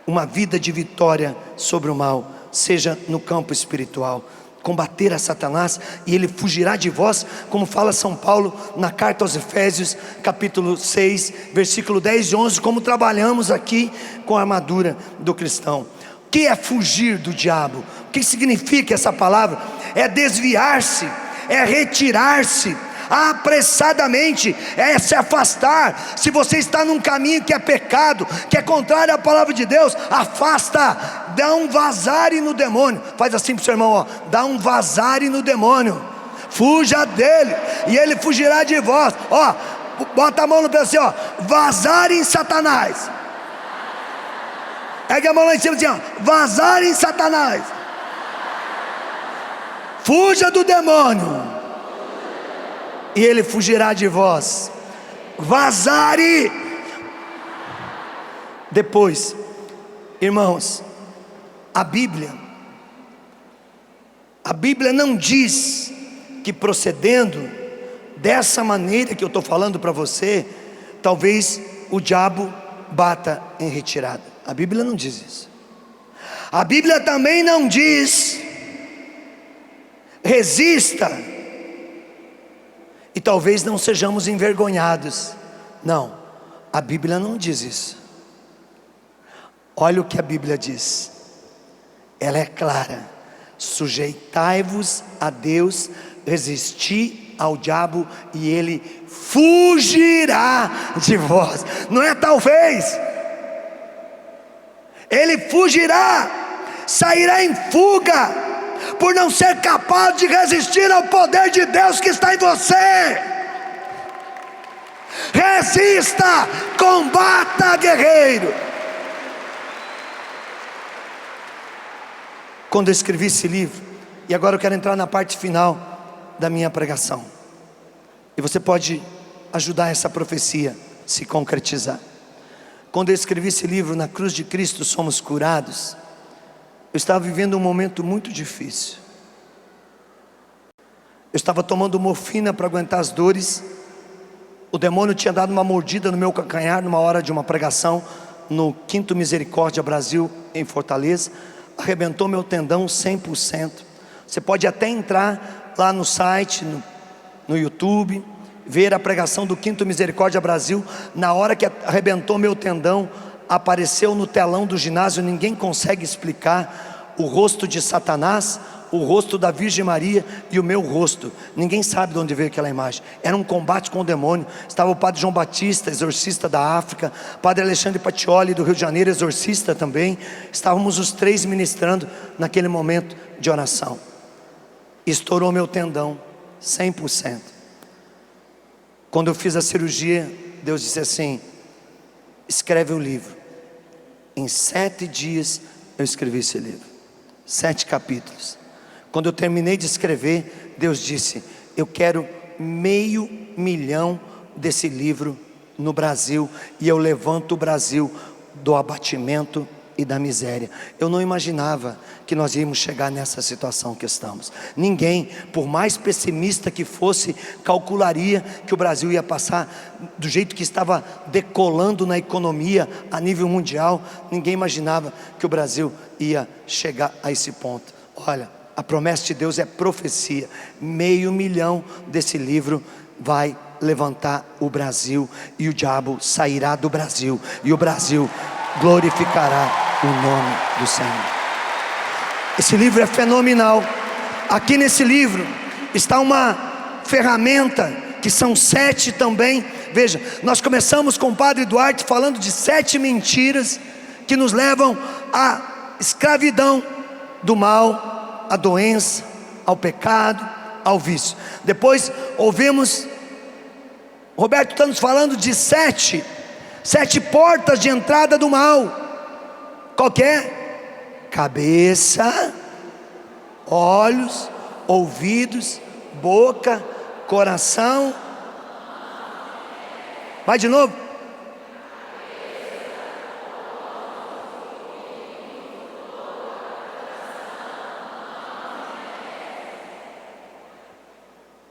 Uma vida de vitória sobre o mal, seja no campo espiritual. Combater a Satanás e ele fugirá de vós, como fala São Paulo na carta aos Efésios, capítulo 6, versículo 10 e 11, como trabalhamos aqui com a armadura do cristão. O que é fugir do diabo? O que significa essa palavra? É desviar-se, é retirar-se apressadamente, é se afastar. Se você está num caminho que é pecado, que é contrário à palavra de Deus, afasta, dá um vazare no demônio. Faz assim pro seu irmão, ó, dá um vazare no demônio, fuja dele e ele fugirá de vós. Ó, bota a mão no peito assim, ó, vazare em Satanás. Pega a mão lá em cima assim, ó, vazare em Satanás. Fuja do demônio e ele fugirá de vós. Vazare. Depois, irmãos, a Bíblia não diz que procedendo dessa maneira que eu estou falando para você, talvez o diabo bata em retirada. A Bíblia não diz isso. A Bíblia também não diz resista e talvez não sejamos envergonhados. Não, a Bíblia não diz isso. Olha o que a Bíblia diz. Ela é clara: sujeitai-vos a Deus, resisti ao diabo e ele fugirá de vós. Não é talvez, ele fugirá, sairá em fuga, por não ser capaz de resistir ao poder de Deus que está em você. Resista, combata, guerreiro. Quando eu escrevi esse livro, e agora eu quero entrar na parte final da minha pregação, e você pode ajudar essa profecia a se concretizar. Quando eu escrevi esse livro, Na Cruz de Cristo Somos Curados, eu estava vivendo um momento muito difícil. Eu estava tomando morfina para aguentar as dores. O demônio tinha dado uma mordida no meu calcanhar numa hora de uma pregação no 5º Misericórdia Brasil, em Fortaleza. Arrebentou meu tendão 100%. Você pode até entrar lá no site, no YouTube, ver a pregação do 5º Misericórdia Brasil. Na hora que arrebentou meu tendão, apareceu no telão do ginásio, ninguém consegue explicar, o rosto de Satanás, o rosto da Virgem Maria e o meu rosto. Ninguém sabe de onde veio aquela imagem. Era um combate com o demônio. Estava o padre João Batista, exorcista da África, padre Alexandre Patioli do Rio de Janeiro, exorcista também. Estávamos os 3 ministrando naquele momento de oração. Estourou meu tendão 100%. Quando eu fiz a cirurgia, Deus disse assim: escreve o livro. Em 7 dias eu escrevi esse livro, 7 capítulos. Quando eu terminei de escrever, Deus disse: eu quero 500 mil desse livro no Brasil, e eu levanto o Brasil do abatimento e da miséria. Eu não imaginava que nós íamos chegar nessa situação que estamos. Ninguém, por mais pessimista que fosse, calcularia que o Brasil ia passar do jeito que estava decolando na economia a nível mundial. Ninguém imaginava que o Brasil ia chegar a esse ponto. Olha, a promessa de Deus é profecia. 500 mil desse livro vai levantar o Brasil, e o diabo sairá do Brasil, e o Brasil glorificará o nome do Senhor. Esse livro é fenomenal. Aqui nesse livro está uma ferramenta, que são 7 também. Veja, nós começamos com o Padre Duarte falando de 7 mentiras que nos levam à escravidão do mal, à doença, ao pecado, ao vício. Depois ouvimos Roberto está nos falando de 7 portas de entrada do mal. Qual que é? Cabeça, olhos, ouvidos, boca, coração. Vai de novo.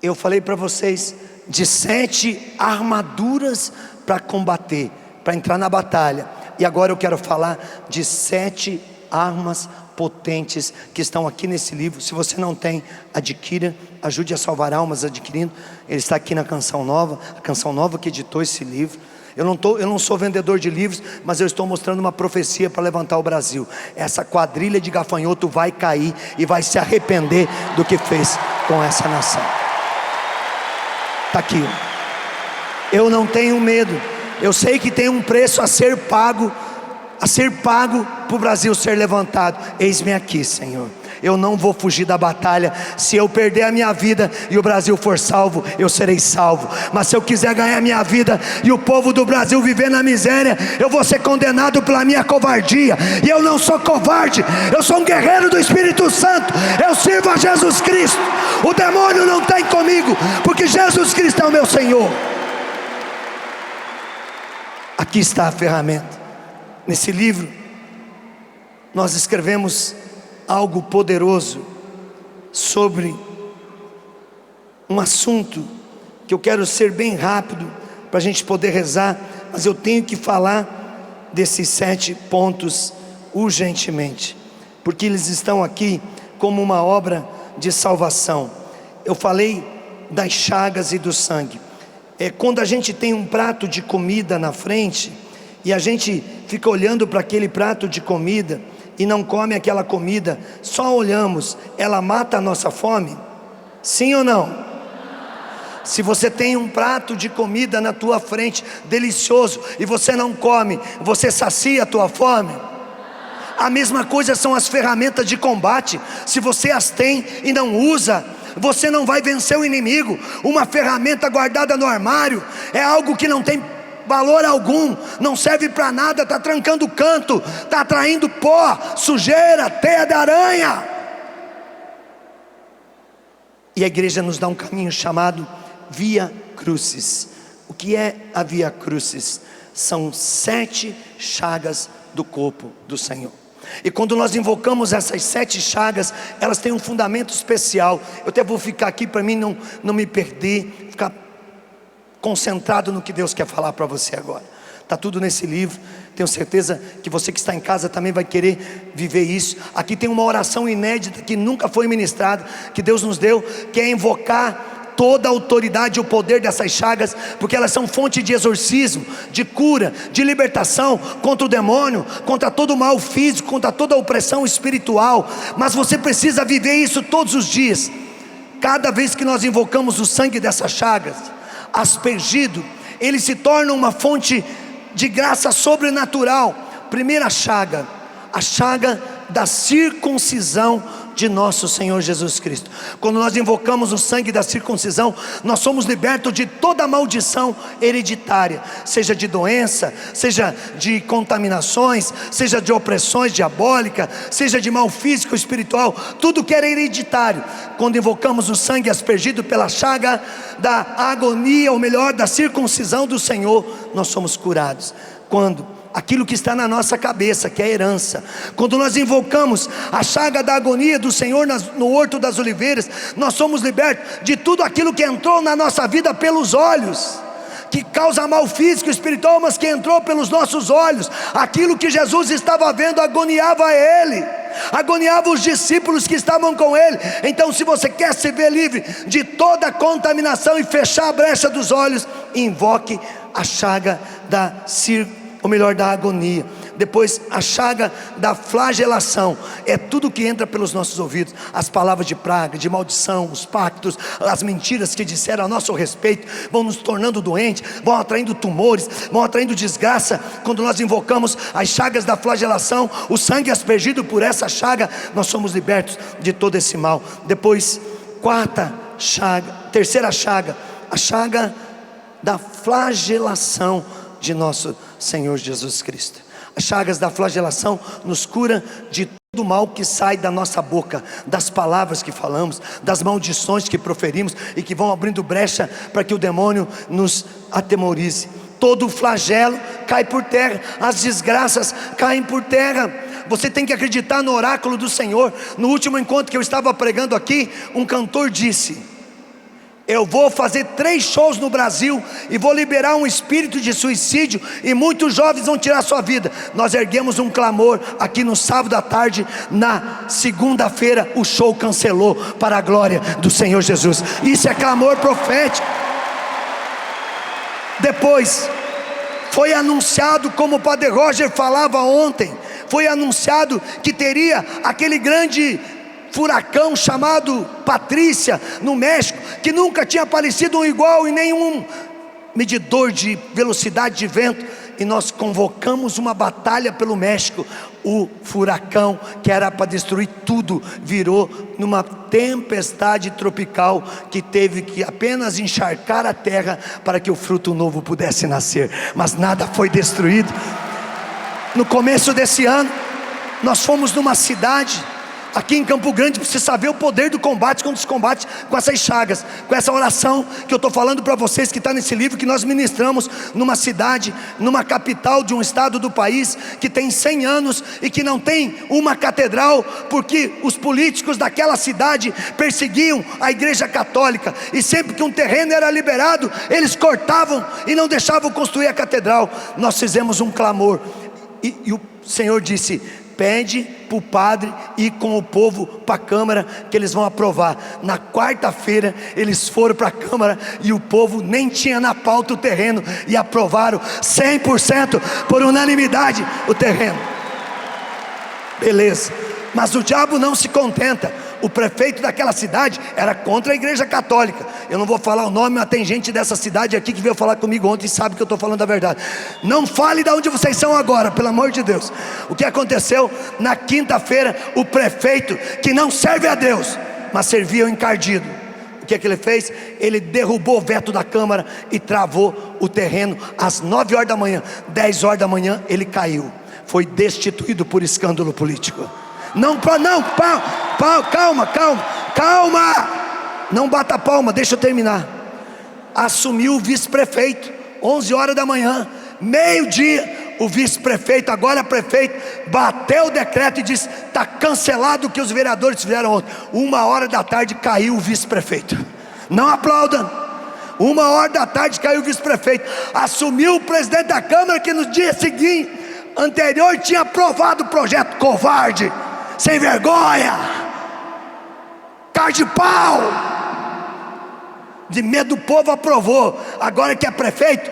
Eu falei para vocês de 7 armaduras para combater, para entrar na batalha. E agora eu quero falar de 7 armas potentes que estão aqui nesse livro. Se você não tem, adquira. Ajude a salvar almas adquirindo. Ele está aqui na Canção Nova, a Canção Nova que editou esse livro. Eu não sou vendedor de livros, mas eu estou mostrando uma profecia para levantar o Brasil. Essa quadrilha de gafanhoto vai cair e vai se arrepender do que fez com essa nação. Está aqui. Eu não tenho medo. Eu sei que tem um preço a ser pago para o Brasil ser levantado. Eis-me aqui, Senhor. Eu não vou fugir da batalha. Se eu perder a minha vida e o Brasil for salvo, eu serei salvo. Mas se eu quiser ganhar a minha vida e o povo do Brasil viver na miséria, eu vou ser condenado pela minha covardia. E eu não sou covarde, eu sou um guerreiro do Espírito Santo. Eu sirvo a Jesus Cristo. O demônio não tem comigo, porque Jesus Cristo é o meu Senhor. Aqui está a ferramenta. Nesse livro nós escrevemos algo poderoso sobre um assunto que eu quero ser bem rápido para a gente poder rezar, mas eu tenho que falar desses 7 pontos urgentemente, porque eles estão aqui como uma obra de salvação. Eu falei das chagas e do sangue. Quando a gente tem um prato de comida na frente e a gente fica olhando para aquele prato de comida e não come aquela comida, só olhamos, ela mata a nossa fome? Sim ou não? Se você tem um prato de comida na tua frente, delicioso, e você não come, você sacia a tua fome? A mesma coisa são as ferramentas de combate. Se você as tem e não usa, você não vai vencer o inimigo. Uma ferramenta guardada no armário é algo que não tem valor algum, não serve para nada, está trancando o canto, está atraindo pó, sujeira, teia de aranha. E a igreja nos dá um caminho chamado Via Crucis. O que é a Via Crucis? São 7 chagas do corpo do Senhor. E quando nós invocamos essas 7 chagas, elas têm um fundamento especial. Eu até vou ficar aqui para mim não me perder, ficar concentrado no que Deus quer falar para você agora. Está tudo nesse livro. Tenho certeza que você que está em casa também vai querer viver isso. Aqui tem uma oração inédita que nunca foi ministrada, que Deus nos deu, que é invocar toda a autoridade e o poder dessas chagas, porque elas são fonte de exorcismo, de cura, de libertação contra o demônio, contra todo o mal físico, contra toda a opressão espiritual. Mas você precisa viver isso todos os dias. Cada vez que nós invocamos o sangue dessas chagas aspergido, ele se torna uma fonte de graça sobrenatural. Primeira chaga, a chaga da circuncisão de nosso Senhor Jesus Cristo. Quando nós invocamos o sangue da circuncisão, nós somos libertos de toda maldição hereditária, seja de doença, seja de contaminações, seja de opressões diabólicas, seja de mal físico, espiritual, tudo que era hereditário. Quando invocamos o sangue aspergido pela chaga da agonia, ou melhor, da circuncisão do Senhor, nós somos curados. Quando aquilo que está na nossa cabeça, que é a herança, quando nós invocamos a chaga da agonia do Senhor no Horto das Oliveiras, nós somos libertos de tudo aquilo que entrou na nossa vida pelos olhos, que causa mal físico e espiritual, mas que entrou pelos nossos olhos. Aquilo que Jesus estava vendo agoniava ele, agoniava os discípulos que estavam com ele. Então, se você quer se ver livre de toda contaminação e fechar a brecha dos olhos, invoque a chaga da da agonia. Depois, a chaga da flagelação, é tudo que entra pelos nossos ouvidos, as palavras de praga, de maldição, os pactos, as mentiras que disseram a nosso respeito, vão nos tornando doentes, vão atraindo tumores, vão atraindo desgraça. Quando nós invocamos as chagas da flagelação, o sangue aspergido por essa chaga, nós somos libertos de todo esse mal. Depois, terceira chaga, a chaga da flagelação de nosso Senhor Jesus Cristo. As chagas da flagelação nos cura de todo o mal que sai da nossa boca, das palavras que falamos, das maldições que proferimos e que vão abrindo brecha para que o demônio nos atemorize. Todo o flagelo cai por terra, as desgraças caem por terra. Você tem que acreditar no oráculo do Senhor. No último encontro que eu estava pregando aqui, um cantor disse: eu vou fazer 3 shows no Brasil e vou liberar um espírito de suicídio e muitos jovens vão tirar sua vida. Nós erguemos um clamor aqui no sábado à tarde. Na segunda-feira o show cancelou para a glória do Senhor Jesus. Isso é clamor profético. Depois foi anunciado, como o Padre Roger falava ontem, foi anunciado que teria aquele grande furacão chamado Patrícia no México, que nunca tinha aparecido um igual em nenhum medidor de velocidade de vento, e nós convocamos uma batalha pelo México. O furacão que era para destruir tudo virou numa tempestade tropical que teve que apenas encharcar a terra para que o fruto novo pudesse nascer, mas nada foi destruído. No começo desse ano, nós fomos numa cidade aqui em Campo Grande, para você saber o poder do combate contra os combates com essas chagas, com essa oração que eu estou falando para vocês, que está nesse livro que nós ministramos numa cidade, numa capital de um estado do país que tem 100 anos e que não tem uma catedral, porque os políticos daquela cidade perseguiam a igreja católica, e sempre que um terreno era liberado, eles cortavam e não deixavam construir a catedral. Nós fizemos um clamor e o Senhor disse: pede para o padre ir com o povo para a Câmara, que eles vão aprovar. Na quarta-feira eles foram para a Câmara e o povo nem tinha na pauta o terreno, e aprovaram 100% por unanimidade o terreno. Beleza, mas o diabo não se contenta. O prefeito daquela cidade era contra a igreja católica. Eu não vou falar o nome, mas tem gente dessa cidade aqui que veio falar comigo ontem e sabe que eu estou falando a verdade. Não fale de onde vocês são agora, pelo amor de Deus. O que aconteceu? Na quinta-feira, o prefeito, que não serve a Deus, mas servia o encardido, o que é que ele fez? Ele derrubou o veto da Câmara e travou o terreno às 9 horas da manhã. 10 horas da manhã ele caiu, foi destituído por escândalo político. Calma, não bata palma, deixa eu terminar. Assumiu o vice-prefeito, 11 horas da manhã, meio-dia, o vice-prefeito, agora prefeito, bateu o decreto e disse: está cancelado o que os vereadores fizeram ontem. 1 hora da tarde caiu o vice-prefeito. Não aplaudam. 1 hora da tarde caiu o vice-prefeito. Assumiu o presidente da Câmara, que no dia seguinte, anterior, tinha aprovado o projeto. Covarde, sem vergonha, cara de pau, de medo do povo aprovou. Agora que é prefeito,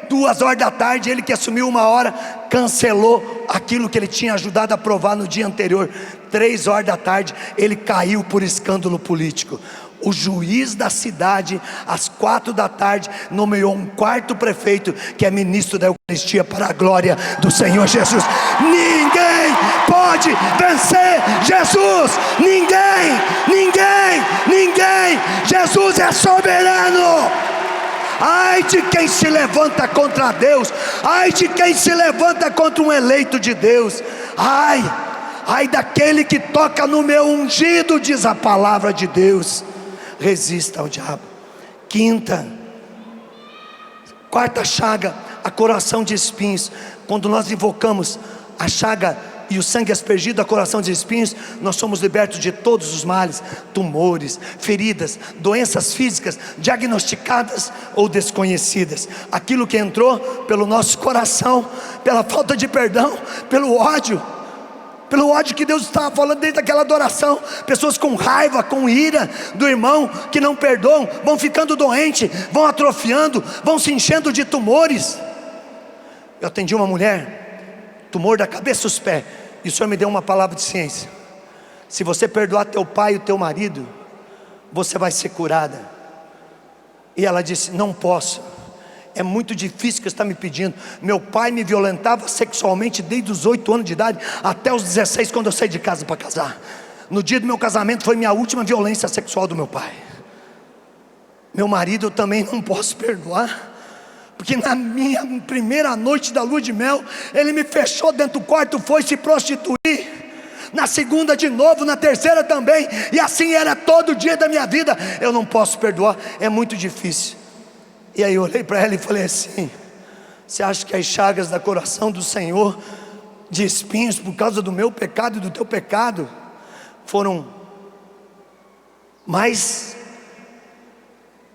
2 horas da tarde, ele que assumiu 1 hora, cancelou aquilo que ele tinha ajudado a aprovar no dia anterior. 3 horas da tarde, ele caiu por escândalo político. o juiz da cidade, às 4 da tarde, nomeou um quarto prefeito, que é ministro da Eucaristia, para a glória do Senhor Jesus. Ninguém pode vencer Jesus, ninguém. Jesus é soberano. Ai de quem se levanta contra Deus, ai de quem se levanta contra um eleito de Deus, ai daquele que toca no meu ungido, diz a palavra de Deus. Resista ao diabo. Quarta chaga, a coração de espinhos. Quando nós invocamos a chaga e o sangue aspergido, a coração de espinhos, nós somos libertos de todos os males, tumores, feridas, doenças físicas diagnosticadas ou desconhecidas. Aquilo que entrou pelo nosso coração, pela falta de perdão, pelo ódio que Deus estava falando dentro daquela adoração. Pessoas com raiva, com ira do irmão, que não perdoam, vão ficando doentes, vão atrofiando, vão se enchendo de tumores. Eu atendi uma mulher, tumor da cabeça aos pés, e o Senhor me deu uma palavra de ciência: se você perdoar teu pai e teu marido, você vai ser curada. E ela disse: não posso, é muito difícil que você está me pedindo. Meu pai me violentava sexualmente desde os 8 anos de idade até os 16, quando eu saí de casa para casar. No dia do meu casamento foi minha última violência sexual do meu pai. Meu marido eu também não posso perdoar, porque na minha primeira noite da lua de mel, ele me fechou dentro do quarto, foi se prostituir. Na segunda de novo, na terceira também, e assim era todo dia da minha vida. Eu não posso perdoar, é muito difícil. E aí eu olhei para ela e falei assim: você acha que as chagas da coração do Senhor, de espinhos por causa do meu pecado e do teu pecado, foram mais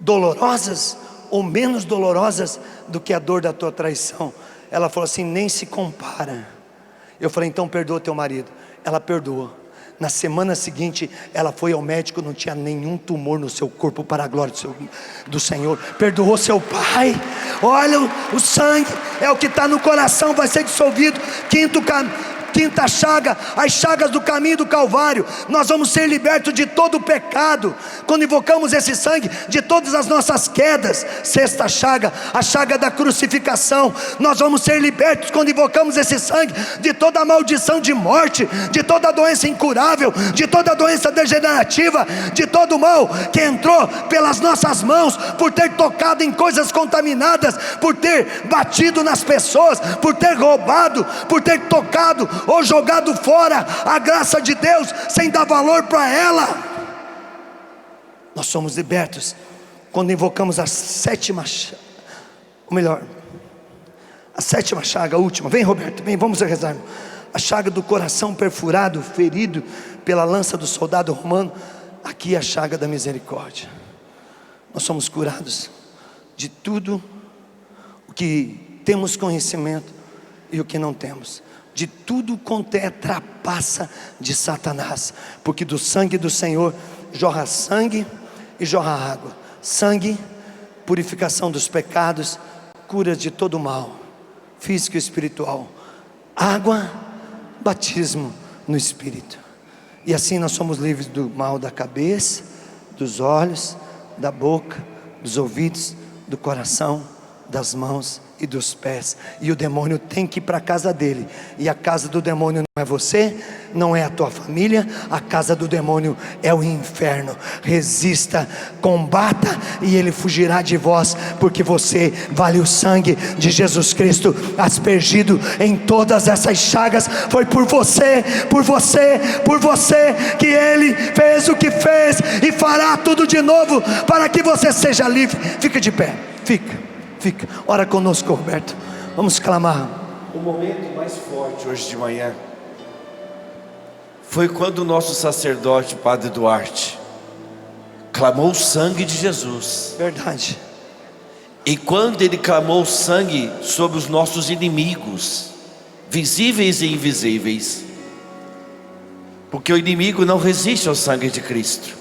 dolorosas ou menos dolorosas do que a dor da tua traição? Ela falou assim: nem se compara. Eu falei: então perdoa teu marido. Ela perdoou. Na semana seguinte ela foi ao médico, não tinha nenhum tumor no seu corpo, para a glória do Senhor. Perdoou seu pai. Olha, o sangue é o que está no coração, vai ser dissolvido. Quinta chaga, as chagas do caminho do Calvário. Nós vamos ser libertos de todo o pecado quando invocamos esse sangue, de todas as nossas quedas. Sexta chaga, a chaga da crucificação. Nós vamos ser libertos quando invocamos esse sangue de toda a maldição de morte, de toda a doença incurável, de toda a doença degenerativa, de todo o mal que entrou pelas nossas mãos, por ter tocado em coisas contaminadas, por ter batido nas pessoas, por ter roubado, por ter tocado ou jogado fora a graça de Deus sem dar valor para ela. Nós somos libertos quando invocamos a sétima chaga, a sétima chaga, a última. Vem, Roberto, vem, vamos rezar. A chaga do coração perfurado, ferido pela lança do soldado romano. Aqui é a chaga da misericórdia. Nós somos curados de tudo o que temos conhecimento e o que não temos, de tudo quanto é trapaça de Satanás, porque do sangue do Senhor jorra sangue e jorra água. Sangue, purificação dos pecados, cura de todo mal, físico e espiritual. Água, batismo no Espírito. E assim nós somos livres do mal da cabeça, dos olhos, da boca, dos ouvidos, do coração, das mãos e dos pés. E o demônio tem que ir para a casa dele. E a casa do demônio não é você, não é a tua família. A casa do demônio é o inferno. Resista, combata, e ele fugirá de vós, porque você vale o sangue de Jesus Cristo aspergido em todas essas chagas. Foi por você que ele fez o que fez, e fará tudo de novo para que você seja livre. Fica de pé, fica. Ora conosco, Roberto. Vamos clamar. O momento mais forte hoje de manhã foi quando o nosso sacerdote, Padre Duarte, clamou o sangue de Jesus. Verdade. E quando ele clamou o sangue sobre os nossos inimigos, visíveis e invisíveis, porque o inimigo não resiste ao sangue de Cristo.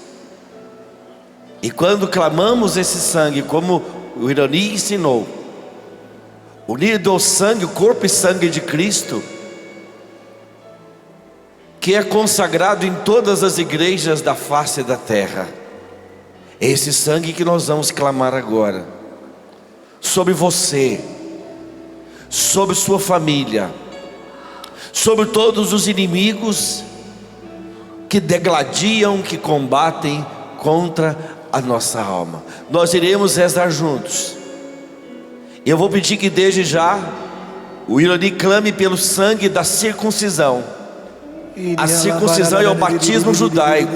E quando clamamos esse sangue, como o Irani ensinou, unido ao sangue, o corpo e sangue de Cristo, que é consagrado em todas as igrejas da face da terra, É esse sangue que nós vamos clamar agora sobre você, sobre sua família, sobre todos os inimigos que degladiam, que combatem contra a nossa alma. Nós iremos rezar juntos. E eu vou pedir que desde já o Irani clame pelo sangue da circuncisão. A circuncisão é o batismo judaico.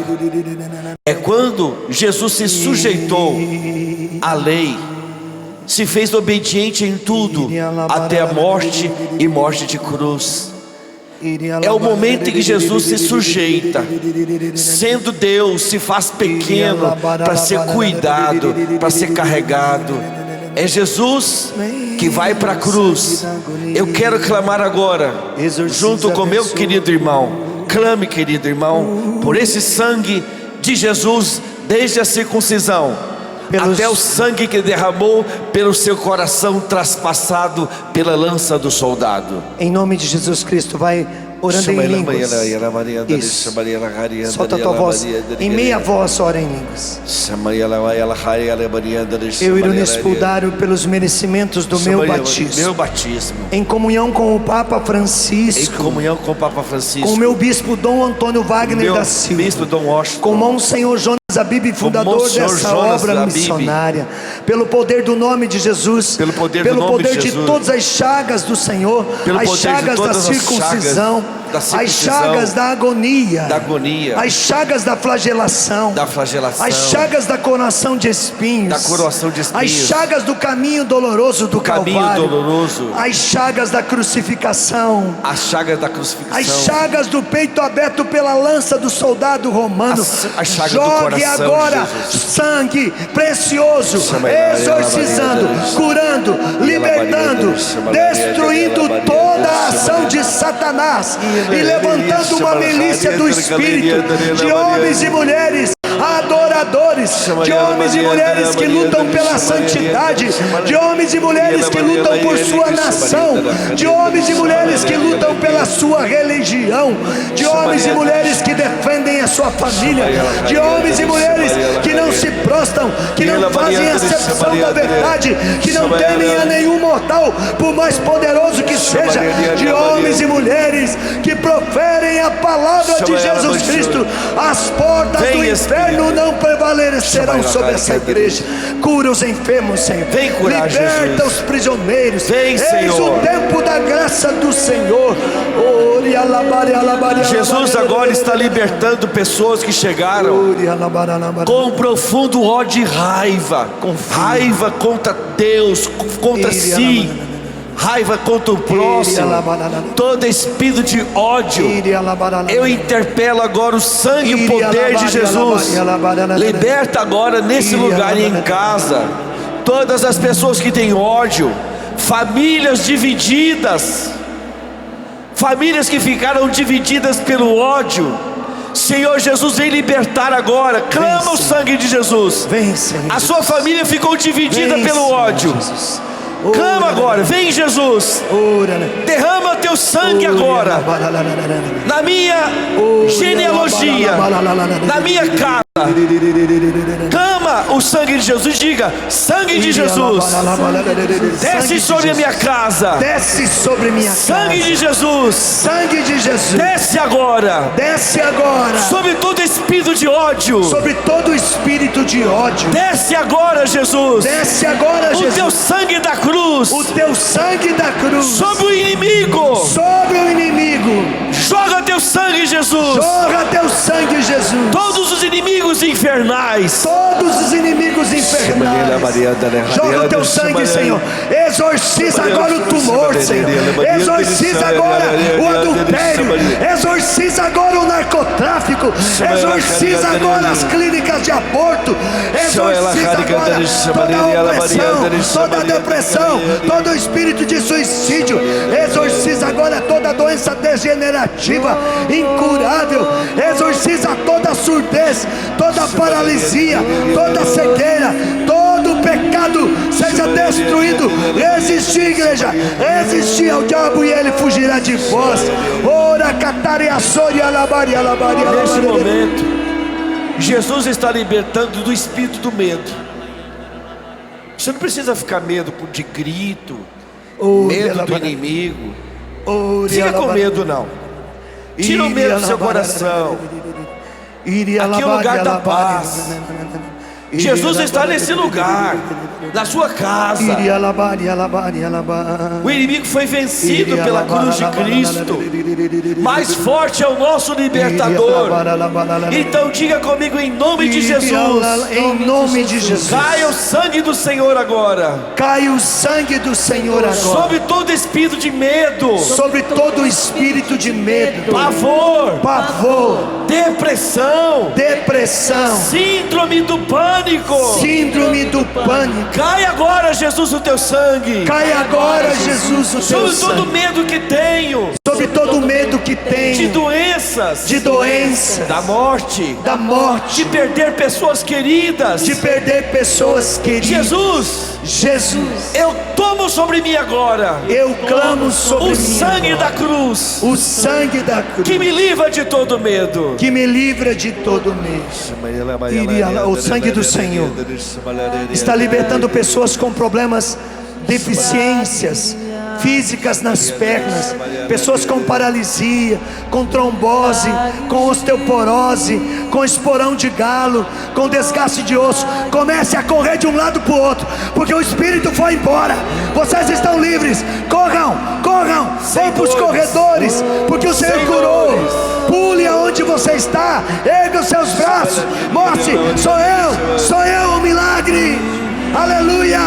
É quando Jesus se sujeitou à lei, se fez obediente em tudo, até a morte e morte de cruz. É o momento em que Jesus se sujeita, sendo Deus, se faz pequeno para ser cuidado, para ser carregado. É Jesus que vai para a cruz. Eu quero clamar agora, junto com meu querido irmão. Clame, querido irmão, por esse sangue de Jesus, desde a circuncisão até o sangue que derramou pelo seu coração traspassado pela lança do soldado. Em nome de Jesus Cristo, vai orando em línguas. Isso. Solta a tua voz, em meia voz, ora em línguas. Eu irei expulgar pelos merecimentos do meu batismo. Em comunhão com o Papa Francisco. Com o meu bispo Dom Antônio Wagner da Silva. Com o Monsenhor Jonas Abib, fundador dessa obra missionária, pelo poder do nome de Jesus, pelo poder de todas as chagas do Senhor, as chagas da circuncisão, as chagas da agonia, as chagas da flagelação, as chagas da coroação de espinhos, as chagas do caminho doloroso do Calvário, as chagas da crucificação, as chagas do peito aberto pela lança do soldado romano. Jogue agora sangue precioso, exorcizando, curando, libertando, destruindo toda a ação de Satanás e levantando uma milícia do Espírito, de homens e mulheres adoradores, de homens e mulheres que lutam pela santidade, de homens e mulheres que lutam por sua nação, de homens e mulheres que lutam pela sua religião, de homens e mulheres que defendem a sua família, de homens e mulheres que não se prostam, que não fazem acepção da verdade, que não temem a nenhum mortal, por mais poderoso que seja, de homens e mulheres que proferem a palavra de Jesus Cristo. As portas do inferno não prevalecerão sobre essa igreja. Cura os enfermos, Senhor. Liberta os prisioneiros. Eis o tempo da graça do Senhor. Jesus agora está libertando pessoas que chegaram com profundo ódio e raiva, raiva contra Deus, contra si, raiva contra o próximo, todo espírito de ódio. Eu interpelo agora o sangue e o poder de Jesus. Liberta agora nesse lugar e em casa todas as pessoas que têm ódio, famílias divididas, famílias que ficaram divididas pelo ódio. Senhor Jesus, vem libertar agora. Clama o sangue de Jesus. A sua família ficou dividida pelo ódio. Clama agora, vem Jesus, derrama teu sangue agora, na minha genealogia, na minha casa. Clama o sangue de Jesus, diga: sangue de Jesus, desce sobre a minha casa, desce sobre minha casa. Sangue de Jesus, sangue de Jesus, desce agora, sobre todo espírito de ódio, sobre todo espírito de ódio. Desce agora, Jesus, desce agora, Jesus. O teu sangue da cruz, o teu sangue da cruz, sobre o inimigo, joga teu sangue, Jesus, joga teu sangue, Jesus. Todos os inimigos infernais, joga o teu sangue, Senhor. Exorciza agora o tumor, Senhor. Exorciza agora o adultério. Exorciza agora o narcotráfico. Exorciza agora as clínicas de aborto. Exorciza agora toda a opressão, toda a depressão, todo o espírito de suicídio. Exorciza agora toda a doença degenerativa, incurável. Exorciza toda a surdez, toda a paralisia, toda a cegueira, todo o pecado seja destruído. Resistir, igreja, resistir ao diabo e ele fugirá de vós. Ora, catare a soria, alabaria, alabaria. Nesse momento, Jesus está libertando do espírito do medo. Você não precisa ficar medo de grito, medo do inimigo. Fica com medo não. Tira o medo do seu coração. Aqui é o lugar da paz. Jesus está nesse lugar, na sua casa. O inimigo foi vencido pela cruz de Cristo. Mais forte é o nosso libertador. Então diga comigo em nome de Jesus. Em nome de Jesus. Caia o sangue do Senhor agora. Caia o sangue do Senhor agora. Sobre todo espírito de medo. Sobre todo espírito de medo. Pavor. Depressão. Síndrome do pânico. Síndrome do pânico. Cai agora, Jesus, o teu sangue. Cai agora, Jesus, o teu sangue. Sobre todo medo que tenho. Sobre todo medo que tenho. De doenças. Da morte. De perder pessoas queridas. Jesus. Eu tomo sobre mim agora. Eu clamo sobre mim. O sangue da cruz. Que me livra de todo medo. O sangue do Senhor está libertando pessoas com problemas, deficiências físicas nas pernas, pessoas com paralisia, com trombose, com osteoporose, com esporão de galo, com desgaste de osso. Comece a correr de um lado para o outro, porque o espírito foi embora. Vocês estão livres. Corram, vão para os corredores, porque o Senhor curou. Pule aonde você está, erga os seus braços, mostre: sou eu o milagre. Aleluia.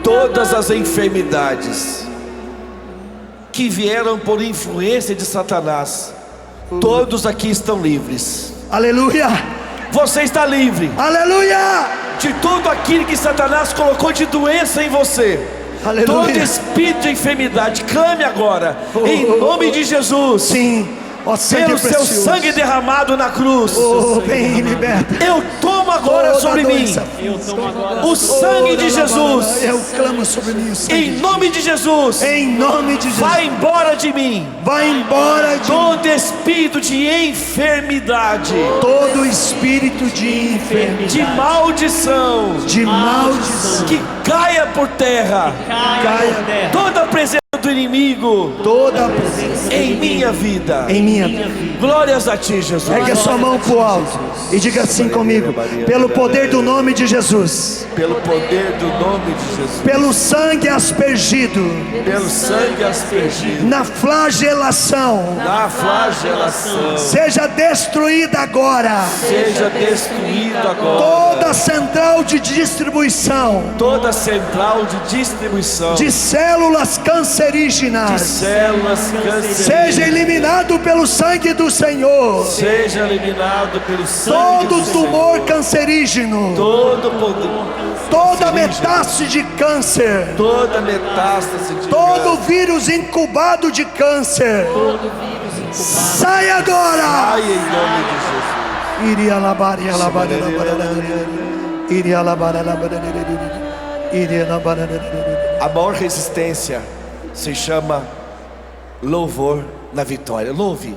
Todas as enfermidades que vieram por influência de Satanás, todos aqui estão livres. Aleluia. Você está livre. Aleluia. De tudo aquilo que Satanás colocou de doença em você. Aleluia. Todo espírito de enfermidade, clame agora, em nome de Jesus. Sim. Pelo seu sangue derramado na cruz. Vem e liberta. Eu tomo agora sobre mim o sangue de Jesus. Eu clamo sobre mim o sangue. Em nome de Jesus. Vai embora de mim. Todo espírito de enfermidade. De maldição. Que caia por terra. Toda a presença do inimigo. Em minha vida. Glórias a ti, Jesus. Pegue a sua mão para o alto e diga assim comigo: pelo poder do nome de Jesus. Pelo sangue aspergido. Na flagelação. Seja destruída agora. Toda central de distribuição. De células cancerígenas. Seja eliminado pelo sangue do Senhor. Todo tumor cancerígeno. Toda metástase de câncer. Todo vírus incubado de câncer. Sai agora. Em nome de Jesus. Iria labar. A maior resistência se chama louvor na vitória. Louve.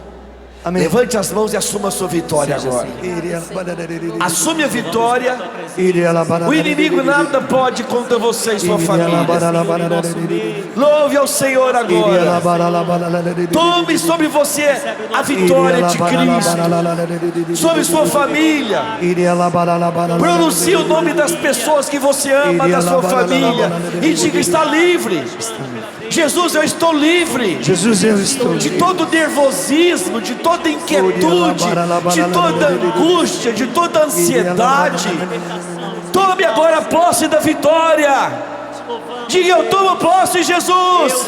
Amém. Levante as mãos e assuma a sua vitória agora. Assume a vitória. O inimigo nada pode contra você e sua família. Louve ao Senhor agora. Tome sobre você a vitória de Cristo. Sobre sua família. Pronuncie o nome das pessoas que você ama, da sua família, e diga: está livre. Jesus, eu estou livre. De todo nervosismo, de toda inquietude, de toda angústia, de toda ansiedade. Tome agora posse da vitória. Diga: eu tomo posse, Jesus.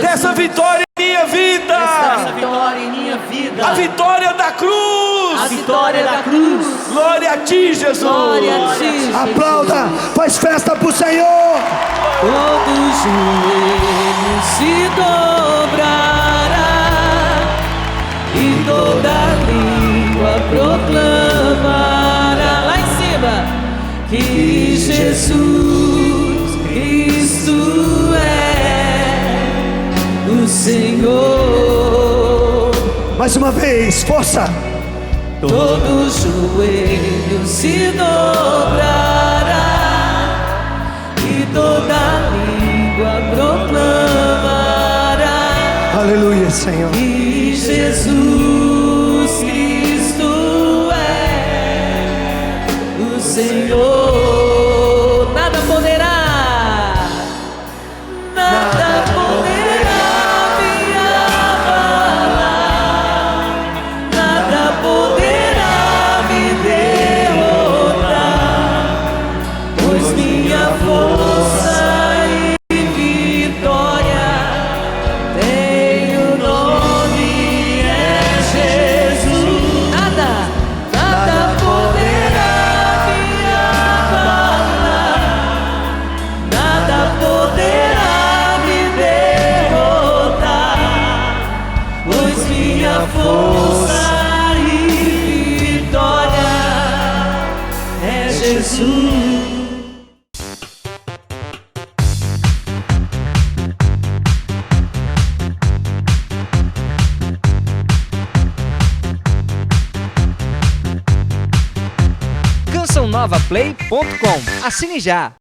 Dessa vitória em minha vida. A vitória da cruz. Glória a ti, Jesus. Aplauda, faz festa pro Senhor. Todo joelho se dobrará e toda língua proclamará lá em cima que Jesus Cristo é o Senhor. Mais uma vez, força. Todo joelho se dobrará e toda língua proclamará. Aleluia, Senhor. E Jesus Cristo é o Senhor. Nada poderá, nada poderá me abalar, nada poderá me derrotar, pois minha força e vitória tem o nome é Jesus. Nada poderá me abalar, nada poderá me derrotar, pois minha força e vitória é Jesus. cançãonovaplay.com. Assine já!